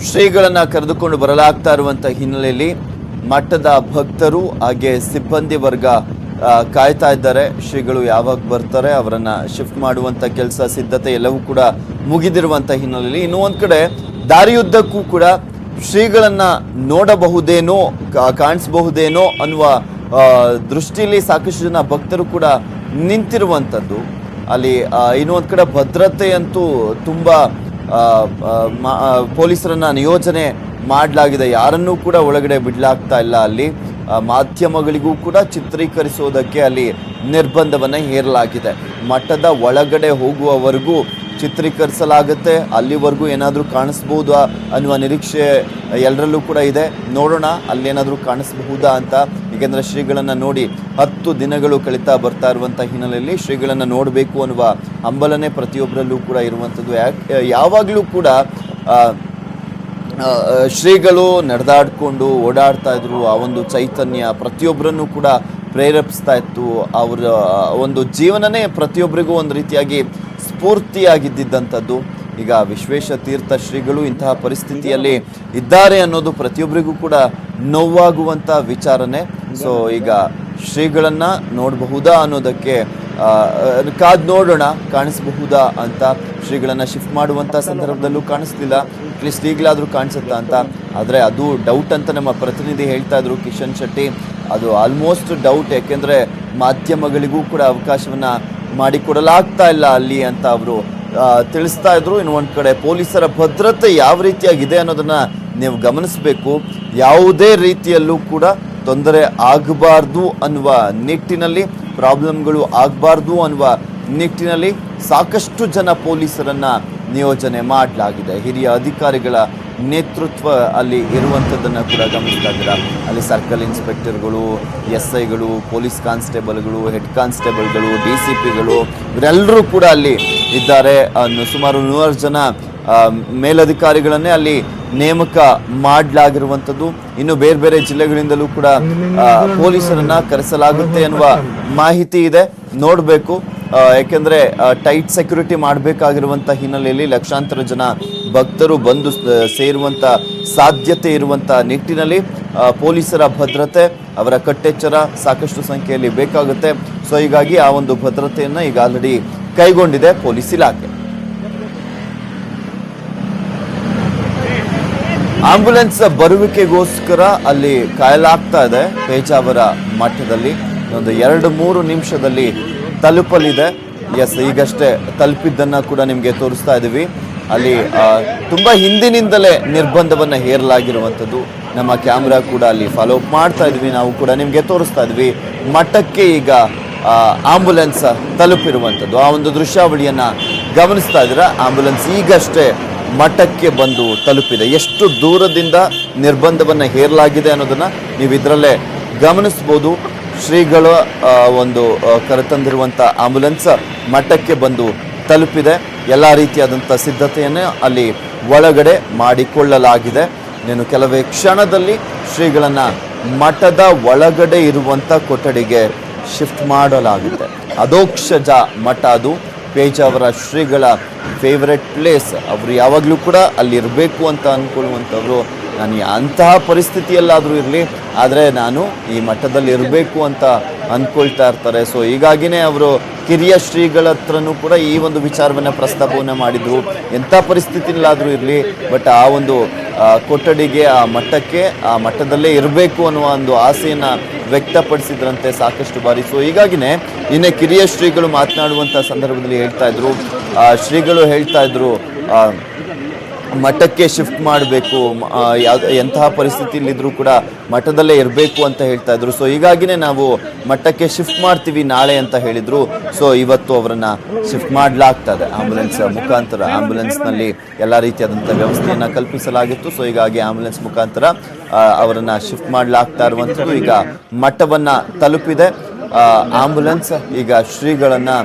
ಶ್ರೀಗಳನ್ನ ಕರೆದುಕೊಂಡು ಬರಲಾಗ್ತಾ ಇರುವಂತ ಹಿನ್ನೆಲೆಯಲ್ಲಿ ಮಠದ ಭಕ್ತರು ಹಾಗೆ ಸಿಬ್ಬಂದಿ ವರ್ಗ ಕಾಯ್ತಾ ಇದ್ದಾರೆ. ಶ್ರೀಗಳು ಯಾವಾಗ ಬರ್ತಾರೆ ಅವರನ್ನ ಶಿಫ್ಟ್ ಮಾಡುವಂತ ಕೆಲಸ ಸಿದ್ಧತೆ ಎಲ್ಲವೂ ಕೂಡ ಮುಗಿದಿರುವಂತ ಹಿನ್ನೆಲೆಯಲ್ಲಿ ಇನ್ನೂ ಒಂದ್ ಕಡೆ ದಾರಿಯುದ್ದಕ್ಕೂ ಕೂಡ ಶ್ರೀಗಳನ್ನ ನೋಡಬಹುದೇನೋ ಕಾಣಿಸಬಹುದೇನೋ ಅನ್ನುವ ದೃಷ್ಟಿಯಲ್ಲಿ ಸಾಕಷ್ಟು ಜನ ಭಕ್ತರು ಕೂಡ ನಿಂತಿರುವಂಥದ್ದು. ಅಲ್ಲಿ ಇನ್ನೂ ಒಂದ್ ಕಡೆ ಭದ್ರತೆ ಅಂತೂ ತುಂಬಾ ಪೊಲೀಸರನ್ನ ನಿಯೋಜನೆ ಮಾಡಲಾಗಿದೆ. ಯಾರನ್ನೂ ಕೂಡ ಒಳಗಡೆ ಬಿಡ್ಲಾಗ್ತಾ ಇಲ್ಲ. ಅಲ್ಲಿ ಮಾಧ್ಯಮಗಳಿಗೂ ಕೂಡ ಚಿತ್ರೀಕರಿಸೋದಕ್ಕೆ ಅಲ್ಲಿ ನಿರ್ಬಂಧವನ್ನ ಹೇರಲಾಗಿದೆ. ಮಠದ ಒಳಗಡೆ ಹೋಗುವವರೆಗೂ ಚಿತ್ರೀಕರಿಸಲಾಗುತ್ತೆ. ಅಲ್ಲಿವರೆಗೂ ಏನಾದರೂ ಕಾಣಿಸ್ಬಹುದಾ ಅನ್ನುವ ನಿರೀಕ್ಷೆ ಎಲ್ಲರಲ್ಲೂ ಕೂಡ ಇದೆ. ನೋಡೋಣ ಅಲ್ಲೇನಾದರೂ ಕಾಣಿಸಬಹುದಾ ಅಂತ. ಏಕೆಂದರೆ ಶ್ರೀಗಳನ್ನು ನೋಡಿ 10 ದಿನಗಳು ಕಳೀತಾ ಬರ್ತಾ ಇರುವಂಥ ಹಿನ್ನೆಲೆಯಲ್ಲಿ ಶ್ರೀಗಳನ್ನು ನೋಡಬೇಕು ಅನ್ನುವ ಹಂಬಲನೆ ಪ್ರತಿಯೊಬ್ಬರಲ್ಲೂ ಕೂಡ ಇರುವಂಥದ್ದು. ಯಾವಾಗಲೂ ಕೂಡ ಶ್ರೀಗಳು ನಡೆದಾಡಿಕೊಂಡು ಓಡಾಡ್ತಾ ಇದ್ರು. ಆ ಒಂದು ಚೈತನ್ಯ ಪ್ರತಿಯೊಬ್ಬರನ್ನು ಕೂಡ ಪ್ರೇರೇಪಿಸ್ತಾ ಇತ್ತು. ಅವರ ಒಂದು ಜೀವನನೇ ಪ್ರತಿಯೊಬ್ಬರಿಗೂ ಒಂದು ರೀತಿಯಾಗಿ ಸ್ಫೂರ್ತಿಯಾಗಿದ್ದಂಥದ್ದು. ಈಗ ವಿಶ್ವೇಶ ತೀರ್ಥ ಶ್ರೀಗಳು ಇಂತಹ ಪರಿಸ್ಥಿತಿಯಲ್ಲಿ ಇದ್ದಾರೆ ಅನ್ನೋದು ಪ್ರತಿಯೊಬ್ಬರಿಗೂ ಕೂಡ ನೋವಾಗುವಂಥ ವಿಚಾರನೆ. ಸೊ ಈಗ ಶ್ರೀಗಳನ್ನ ನೋಡಬಹುದಾ ಅನ್ನೋದಕ್ಕೆ ಕಾದ್ ನೋಡೋಣ, ಕಾಣಿಸಬಹುದಾ ಅಂತ. ಶ್ರೀಗಳನ್ನ ಶಿಫ್ಟ್ ಮಾಡುವಂಥ ಸಂದರ್ಭದಲ್ಲೂ ಕಾಣಿಸ್ಲಿಲ್ಲ, ಅಟ್ಲೀಸ್ಟ್ ಈಗಲಾದರೂ ಕಾಣಿಸುತ್ತಾ ಅಂತ. ಆದರೆ ಅದು ಡೌಟ್ ಅಂತ ನಮ್ಮ ಪ್ರತಿನಿಧಿ ಹೇಳ್ತಾ ಇದ್ರು ಕಿಶನ್ ಶೆಟ್ಟಿ. ಅದು ಆಲ್ಮೋಸ್ಟ್ ಡೌಟ್, ಯಾಕೆಂದರೆ ಮಾಧ್ಯಮಗಳಿಗೂ ಕೂಡ ಅವಕಾಶವನ್ನು ಮಾಡಿಕೊಡಲಾಗ್ತಾ ಇಲ್ಲ ಅಲ್ಲಿ ಅಂತ ಅವರು ತಿಳಿಸ್ತಾ ಇದ್ರು. ಇನ್ನು ಒಂದು ಕಡೆ ಪೊಲೀಸರ ಭದ್ರತೆ ಯಾವ ರೀತಿಯಾಗಿದೆ ಅನ್ನೋದನ್ನ ನೀವು ಗಮನಿಸಬೇಕು. ಯಾವುದೇ ರೀತಿಯಲ್ಲೂ ಕೂಡ ತೊಂದರೆ ಆಗಬಾರ್ದು ಅನ್ನುವ ನಿಟ್ಟಿನಲ್ಲಿ, ಪ್ರಾಬ್ಲಮ್ಗಳು ಆಗಬಾರ್ದು ಅನ್ನುವ ನಿಟ್ಟಿನಲ್ಲಿ ಸಾಕಷ್ಟು ಜನ ಪೊಲೀಸರನ್ನ ನಿಯೋಜನೆ ಮಾಡಲಾಗಿದೆ. ಹಿರಿಯ ಅಧಿಕಾರಿಗಳ ನೇತೃತ್ವ ಅಲ್ಲಿ ಇರುವಂಥದ್ದನ್ನು ಕೂಡ ಗಮನಿಸ್ತಾ ಇದ್ದೀರಾ. ಅಲ್ಲಿ ಸರ್ಕಲ್ ಇನ್ಸ್ಪೆಕ್ಟರ್ಗಳು, SIಗಳು, ಪೊಲೀಸ್ ಕಾನ್ಸ್ಟೇಬಲ್ಗಳು, ಹೆಡ್ ಕಾನ್ಸ್ಟೇಬಲ್ಗಳು, DCPಗಳು ಇವರೆಲ್ಲರೂ ಕೂಡ ಅಲ್ಲಿ ಇದ್ದಾರೆ. ಸುಮಾರು 100 ಜನ ಮೇಲಧಿಕಾರಿಗಳನ್ನೇ ಅಲ್ಲಿ ನೇಮಕ ಮಾಡಲಾಗಿರುವಂಥದ್ದು. ಇನ್ನು ಬೇರೆ ಬೇರೆ ಜಿಲ್ಲೆಗಳಿಂದಲೂ ಕೂಡ ಪೊಲೀಸರನ್ನ ಕರೆಸಲಾಗುತ್ತೆ ಅನ್ನುವ ಮಾಹಿತಿ ಇದೆ. ನೋಡಬೇಕು, ಯಾಕೆಂದ್ರೆ ಟೈಟ್ ಸೆಕ್ಯೂರಿಟಿ ಮಾಡಬೇಕಾಗಿರುವಂಥ ಹಿನ್ನೆಲೆಯಲ್ಲಿ ಲಕ್ಷಾಂತರ ಜನ ಭಕ್ತರು ಬಂದು ಸೇರುವಂಥ ಸಾಧ್ಯತೆ ಇರುವಂಥ ನಿಟ್ಟಿನಲ್ಲಿ ಪೊಲೀಸರ ಭದ್ರತೆ, ಅವರ ಕಟ್ಟೆಚ್ಚರ ಸಾಕಷ್ಟು ಸಂಖ್ಯೆಯಲ್ಲಿ ಬೇಕಾಗುತ್ತೆ. ಸೊ ಹೀಗಾಗಿ ಆ ಒಂದು ಭದ್ರತೆಯನ್ನು ಈಗ ಆಲ್ರೆಡಿ ಕೈಗೊಂಡಿದೆ ಪೊಲೀಸ್ ಇಲಾಖೆ. ಆಂಬ್ಯುಲೆನ್ಸ್ ಬರುವಿಕೆಗೋಸ್ಕರ ಅಲ್ಲಿ ಕಾಯಲಾಗ್ತಾ ಇದೆ ಪೇಜಾವರ ಮಠದಲ್ಲಿ. ಒಂದು 2-3 ನಿಮಿಷದಲ್ಲಿ ತಲುಪಲಿದೆ. ಎಸ್, ಈಗಷ್ಟೇ ತಲುಪಿದ್ದನ್ನು ಕೂಡ ನಿಮಗೆ ತೋರಿಸ್ತಾ ಇದ್ದೀವಿ. ಅಲ್ಲಿ ತುಂಬ ಹಿಂದಿನಿಂದಲೇ ನಿರ್ಬಂಧವನ್ನು ಹೇರಲಾಗಿರುವಂಥದ್ದು. ನಮ್ಮ ಕ್ಯಾಮ್ರಾ ಕೂಡ ಅಲ್ಲಿ ಫಾಲೋ ಅಪ್ ಮಾಡ್ತಾ ಇದ್ವಿ, ನಾವು ಕೂಡ ನಿಮಗೆ ತೋರಿಸ್ತಾ ಇದ್ವಿ. ಮಠಕ್ಕೆ ಈಗ ಆಂಬ್ಯುಲೆನ್ಸ್ ತಲುಪಿರುವಂಥದ್ದು, ಆ ಒಂದು ದೃಶ್ಯಾವಳಿಯನ್ನು ಗಮನಿಸ್ತಾ ಇದ್ದೀರಾ. ಆಂಬ್ಯುಲೆನ್ಸ್ ಈಗಷ್ಟೇ ಮಠಕ್ಕೆ ಬಂದು ತಲುಪಿದೆ. ಎಷ್ಟು ದೂರದಿಂದ ನಿರ್ಬಂಧವನ್ನು ಹೇರಲಾಗಿದೆ ಅನ್ನೋದನ್ನು ನೀವು ಇದರಲ್ಲೇ ಗಮನಿಸ್ಬೋದು. ಶ್ರೀಗಳ ಒಂದು ಕರೆತಂದಿರುವಂಥ ಆಂಬ್ಯುಲೆನ್ಸ್ ಮಠಕ್ಕೆ ಬಂದು ತಲುಪಿದೆ. ಎಲ್ಲ ರೀತಿಯಾದಂಥ ಸಿದ್ಧತೆಯನ್ನು ಅಲ್ಲಿ ಒಳಗಡೆ ಮಾಡಿಕೊಳ್ಳಲಾಗಿದೆ. ಇನ್ನು ಕೆಲವೇ ಕ್ಷಣದಲ್ಲಿ ಶ್ರೀಗಳನ್ನು ಮಠದ ಒಳಗಡೆ ಇರುವಂಥ ಕೊಠಡಿಗೆ ಶಿಫ್ಟ್ ಮಾಡಲಾಗಿದೆ. ಅದೋಕ್ಷಜ ಮಠ, ಅದು ಪೇಜಾವರ ಶ್ರೀಗಳ ಫೇವ್ರೆಟ್ ಪ್ಲೇಸ್. ಅವರು ಯಾವಾಗಲೂ ಕೂಡ ಅಲ್ಲಿ ಇರಬೇಕು ಅಂತ ಅಂದ್ಕೊಳ್ಳುವಂಥವ್ರು. ನಾನು ಅಂತಹ ಪರಿಸ್ಥಿತಿಯಲ್ಲಾದರೂ ಇರಲಿ, ಆದರೆ ನಾನು ಈ ಮಠದಲ್ಲಿ ಇರಬೇಕು ಅಂತ ಅಂದ್ಕೊಳ್ತಾ ಇರ್ತಾರೆ. ಸೊ ಹೀಗಾಗಿನೇ ಅವರು ಕಿರಿಯ ಶ್ರೀಗಳ ಹತ್ರನೂ ಕೂಡ ಈ ಒಂದು ವಿಚಾರವನ್ನು ಪ್ರಸ್ತಾಪವನ್ನು ಮಾಡಿದರು. ಎಂಥ ಪರಿಸ್ಥಿತಿಯಲ್ಲಾದರೂ ಇರಲಿ, ಬಟ್ ಆ ಒಂದು ಕೊಠಡಿಗೆ, ಆ ಮಠಕ್ಕೆ, ಆ ಮಠದಲ್ಲೇ ಇರಬೇಕು ಅನ್ನುವ ಒಂದು ಆಸೆಯನ್ನು ವ್ಯಕ್ತಪಡಿಸಿದ್ರಂತೆ ಸಾಕಷ್ಟು ಬಾರಿ. ಸೊ ಹೀಗಾಗಿನೇ ನಿನ್ನೆ ಕಿರಿಯ ಶ್ರೀಗಳು ಮಾತನಾಡುವಂಥ ಸಂದರ್ಭದಲ್ಲಿ ಹೇಳ್ತಾ ಇದ್ರು, ಶ್ರೀಗಳು ಹೇಳ್ತಾ ಇದ್ರು ಮಠಕ್ಕೆ ಶಿಫ್ಟ್ ಮಾಡಬೇಕು, ಎಂತಹ ಪರಿಸ್ಥಿತಿಯಲ್ಲಿದ್ದರೂ ಕೂಡ ಮಠದಲ್ಲೇ ಇರಬೇಕು ಅಂತ ಹೇಳ್ತಾ ಇದ್ರು. ಸೊ ಹೀಗಾಗಿನೇ ನಾವು ಮಠಕ್ಕೆ ಶಿಫ್ಟ್ ಮಾಡ್ತೀವಿ ನಾಳೆ ಅಂತ ಹೇಳಿದ್ರು. ಸೊ ಇವತ್ತು ಅವರನ್ನು ಶಿಫ್ಟ್ ಮಾಡಲಾಗ್ತದೆ ಆಂಬ್ಯುಲೆನ್ಸ್ ಮುಖಾಂತರ. ಆಂಬ್ಯುಲೆನ್ಸ್ನಲ್ಲಿ ಎಲ್ಲ ರೀತಿಯಾದಂಥ ವ್ಯವಸ್ಥೆಯನ್ನು ಕಲ್ಪಿಸಲಾಗಿತ್ತು. ಸೊ ಹೀಗಾಗಿ ಆಂಬ್ಯುಲೆನ್ಸ್ ಮುಖಾಂತರ ಅವರನ್ನು ಶಿಫ್ಟ್ ಮಾಡಲಾಗ್ತಾ ಇರುವಂಥದ್ದು. ಈಗ ಮಠವನ್ನು ತಲುಪಿದೆ ಆಂಬ್ಯುಲೆನ್ಸ್. ಈಗ ಶ್ರೀಗಳನ್ನು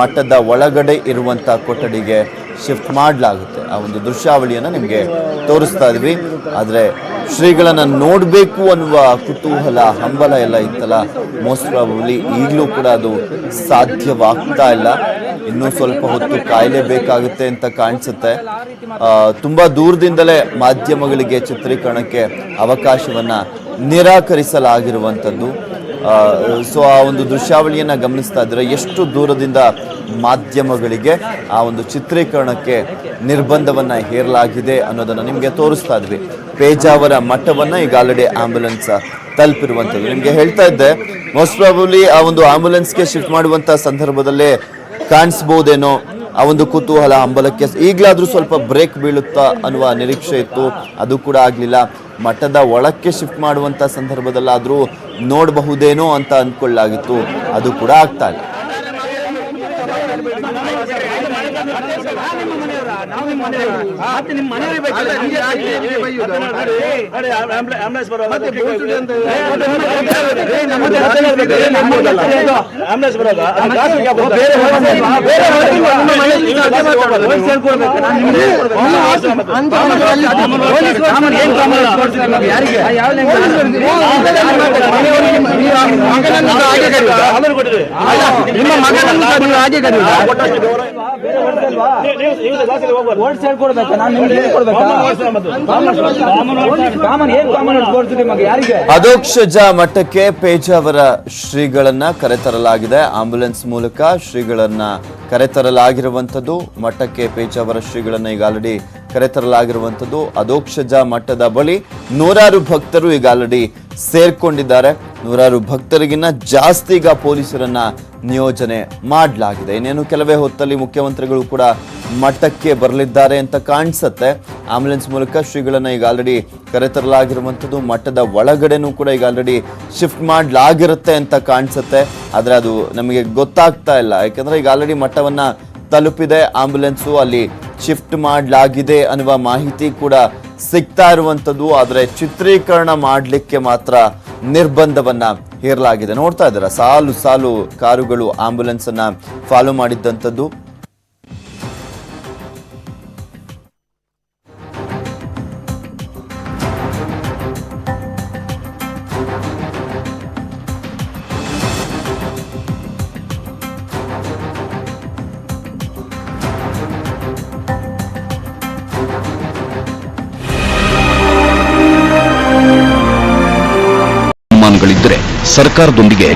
ಮಠದ ಒಳಗಡೆ ಇರುವಂಥ ಕೊಠಡಿಗೆ ಶಿಫ್ಟ್ ಮಾಡಲಾಗುತ್ತೆ. ಆ ಒಂದು ದೃಶ್ಯಾವಳಿಯನ್ನು ನಿಮಗೆ ತೋರಿಸ್ತಾ ಇದ್ವಿ. ಆದರೆ ಶ್ರೀಗಳನ್ನು ನೋಡಬೇಕು ಅನ್ನುವ ಕುತೂಹಲ, ಹಂಬಲ ಎಲ್ಲ ಇತ್ತಲ್ಲ, ಮೋಸ್ಟ್ ಪ್ರಾಬಬ್ಲಿ ಈಗಲೂ ಕೂಡ ಅದು ಸಾಧ್ಯವಾಗ್ತಾ ಇಲ್ಲ. ಇನ್ನೂ ಸ್ವಲ್ಪ ಹೊತ್ತು ಕಾಯಲೇಬೇಕಾಗುತ್ತೆ ಅಂತ ಕಾಣಿಸುತ್ತೆ. ತುಂಬ ದೂರದಿಂದಲೇ ಮಾಧ್ಯಮಗಳಿಗೆ ಚಿತ್ರೀಕರಣಕ್ಕೆ ಅವಕಾಶವನ್ನು ನಿರಾಕರಿಸಲಾಗಿರುವಂಥದ್ದು. ಸೊ ಆ ಒಂದು ದೃಶ್ಯಾವಳಿಯನ್ನು ಗಮನಿಸ್ತಾ ಇದ್ರೆ ಎಷ್ಟು ದೂರದಿಂದ ಮಾಧ್ಯಮಗಳಿಗೆ ಆ ಒಂದು ಚಿತ್ರೀಕರಣಕ್ಕೆ ನಿರ್ಬಂಧವನ್ನು ಹೇರಲಾಗಿದೆ ಅನ್ನೋದನ್ನು ನಿಮಗೆ ತೋರಿಸ್ತಾ ಇದ್ವಿ. ಪೇಜಾವರ ಮಠವನ್ನು ಈಗ ಆಲ್ರೆಡಿ ಆಂಬ್ಯುಲೆನ್ಸ್ ತಲುಪಿರುವಂಥದ್ದು. ನಿಮಗೆ ಹೇಳ್ತಾ ಇದ್ದೆ, ಮೋಸ್ಟ್ ಪ್ರಾಬಬ್ಲಿ ಆ ಒಂದು ಆಂಬ್ಯುಲೆನ್ಸ್ಗೆ ಶಿಫ್ಟ್ ಮಾಡುವಂಥ ಸಂದರ್ಭದಲ್ಲೇ ಕಾಣಿಸ್ಬೋದೇನೋ ಆ ಒಂದು ಕುತೂಹಲ ಹಂಬಲಕ್ಕೆ. ಈಗಲಾದರೂ ಸ್ವಲ್ಪ ಬ್ರೇಕ್ ಬೀಳುತ್ತಾ ಅನ್ನುವ ನಿರೀಕ್ಷೆ ಇತ್ತು, ಅದು ಕೂಡ ಆಗಲಿಲ್ಲ. ಮಠದ ಒಳಕ್ಕೆ ಶಿಫ್ಟ್ ಮಾಡುವಂಥ ಸಂದರ್ಭದಲ್ಲಾದರೂ ನೋಡಬಹುದೇನೋ ಅಂತ ಅಂದ್ಕೊಳ್ಳಾಗಿತ್ತು, ಅದು ಕೂಡ ಆಗ್ತಾ ಇಲ್ಲ. ಅಧೋಕ್ಷಜ ಮಠಕ್ಕೆ ಪೇಜಾವರ ಶ್ರೀಗಳನ್ನ ಕರೆತರಲಾಗಿದೆ. ಆಂಬ್ಯುಲೆನ್ಸ್ ಮೂಲಕ ಶ್ರೀಗಳನ್ನ ಕರೆತರಲಾಗಿರುವಂಥದ್ದು. ಮಠಕ್ಕೆ ಪೇಜಾವರ ಶ್ರೀಗಳನ್ನ ಈಗ ಆಲ್ರೆಡಿ ಕರೆತರಲಾಗಿರುವಂಥದ್ದು. ಅಧೋಕ್ಷಜ ಮಠದ ಬಳಿ ನೂರಾರು ಭಕ್ತರು ಈಗ ಆಲ್ರೆಡಿ ಸೇರ್ಕೊಂಡಿದ್ದಾರೆ. ನೂರಾರು ಭಕ್ತರಿಗಿನ್ನ ಜಾಸ್ತಿ ಈಗ ಪೊಲೀಸರನ್ನ ನಿಯೋಜನೆ ಮಾಡಲಾಗಿದೆ. ಇನ್ನೇನು ಕೆಲವೇ ಹೊತ್ತಲ್ಲಿ ಮುಖ್ಯಮಂತ್ರಿಗಳು ಕೂಡ ಮಠಕ್ಕೆ ಬರಲಿದ್ದಾರೆ ಅಂತ ಕಾಣಿಸುತ್ತೆ. ಆಂಬ್ಯುಲೆನ್ಸ್ ಮೂಲಕ ಶ್ರೀಗಳನ್ನ ಈಗ ಆಲ್ರೆಡಿ ಕರೆತರಲಾಗಿರುವಂಥದ್ದು. ಮಠದ ಒಳಗಡೆನೂ ಕೂಡ ಈಗ ಆಲ್ರೆಡಿ ಶಿಫ್ಟ್ ಮಾಡಲಾಗಿರುತ್ತೆ ಅಂತ ಕಾಣಿಸುತ್ತೆ. ಆದರೆ ಅದು ನಮಗೆ ಗೊತ್ತಾಗ್ತಾ ಇಲ್ಲ, ಯಾಕೆಂದ್ರೆ ಈಗ ಆಲ್ರೆಡಿ ಮಠವನ್ನ ತಲುಪಿದೆ ಆಂಬ್ಯುಲೆನ್ಸು, ಅಲ್ಲಿ ಶಿಫ್ಟ್ ಮಾಡಲಾಗಿದೆ ಅನ್ನುವ ಮಾಹಿತಿ ಕೂಡ ಸಿಗ್ತಾ ಇರುವಂಥದ್ದು. ಆದರೆ ಚಿತ್ರೀಕರಣ ಮಾಡಲಿಕ್ಕೆ ಮಾತ್ರ ನಿರ್ಬಂಧವನ್ನ ಹೇರಲಾಗಿದೆ. ನೋಡ್ತಾ ಇದ್ದೀರಾ, ಸಾಲು ಸಾಲು ಕಾರುಗಳು ಆಂಬ್ಯುಲೆನ್ಸ್ ಅನ್ನ ಫಾಲೋ ಮಾಡಿದ್ದಂಥದ್ದು. ಸರ್ಕಾರದೊಂದಿಗೆ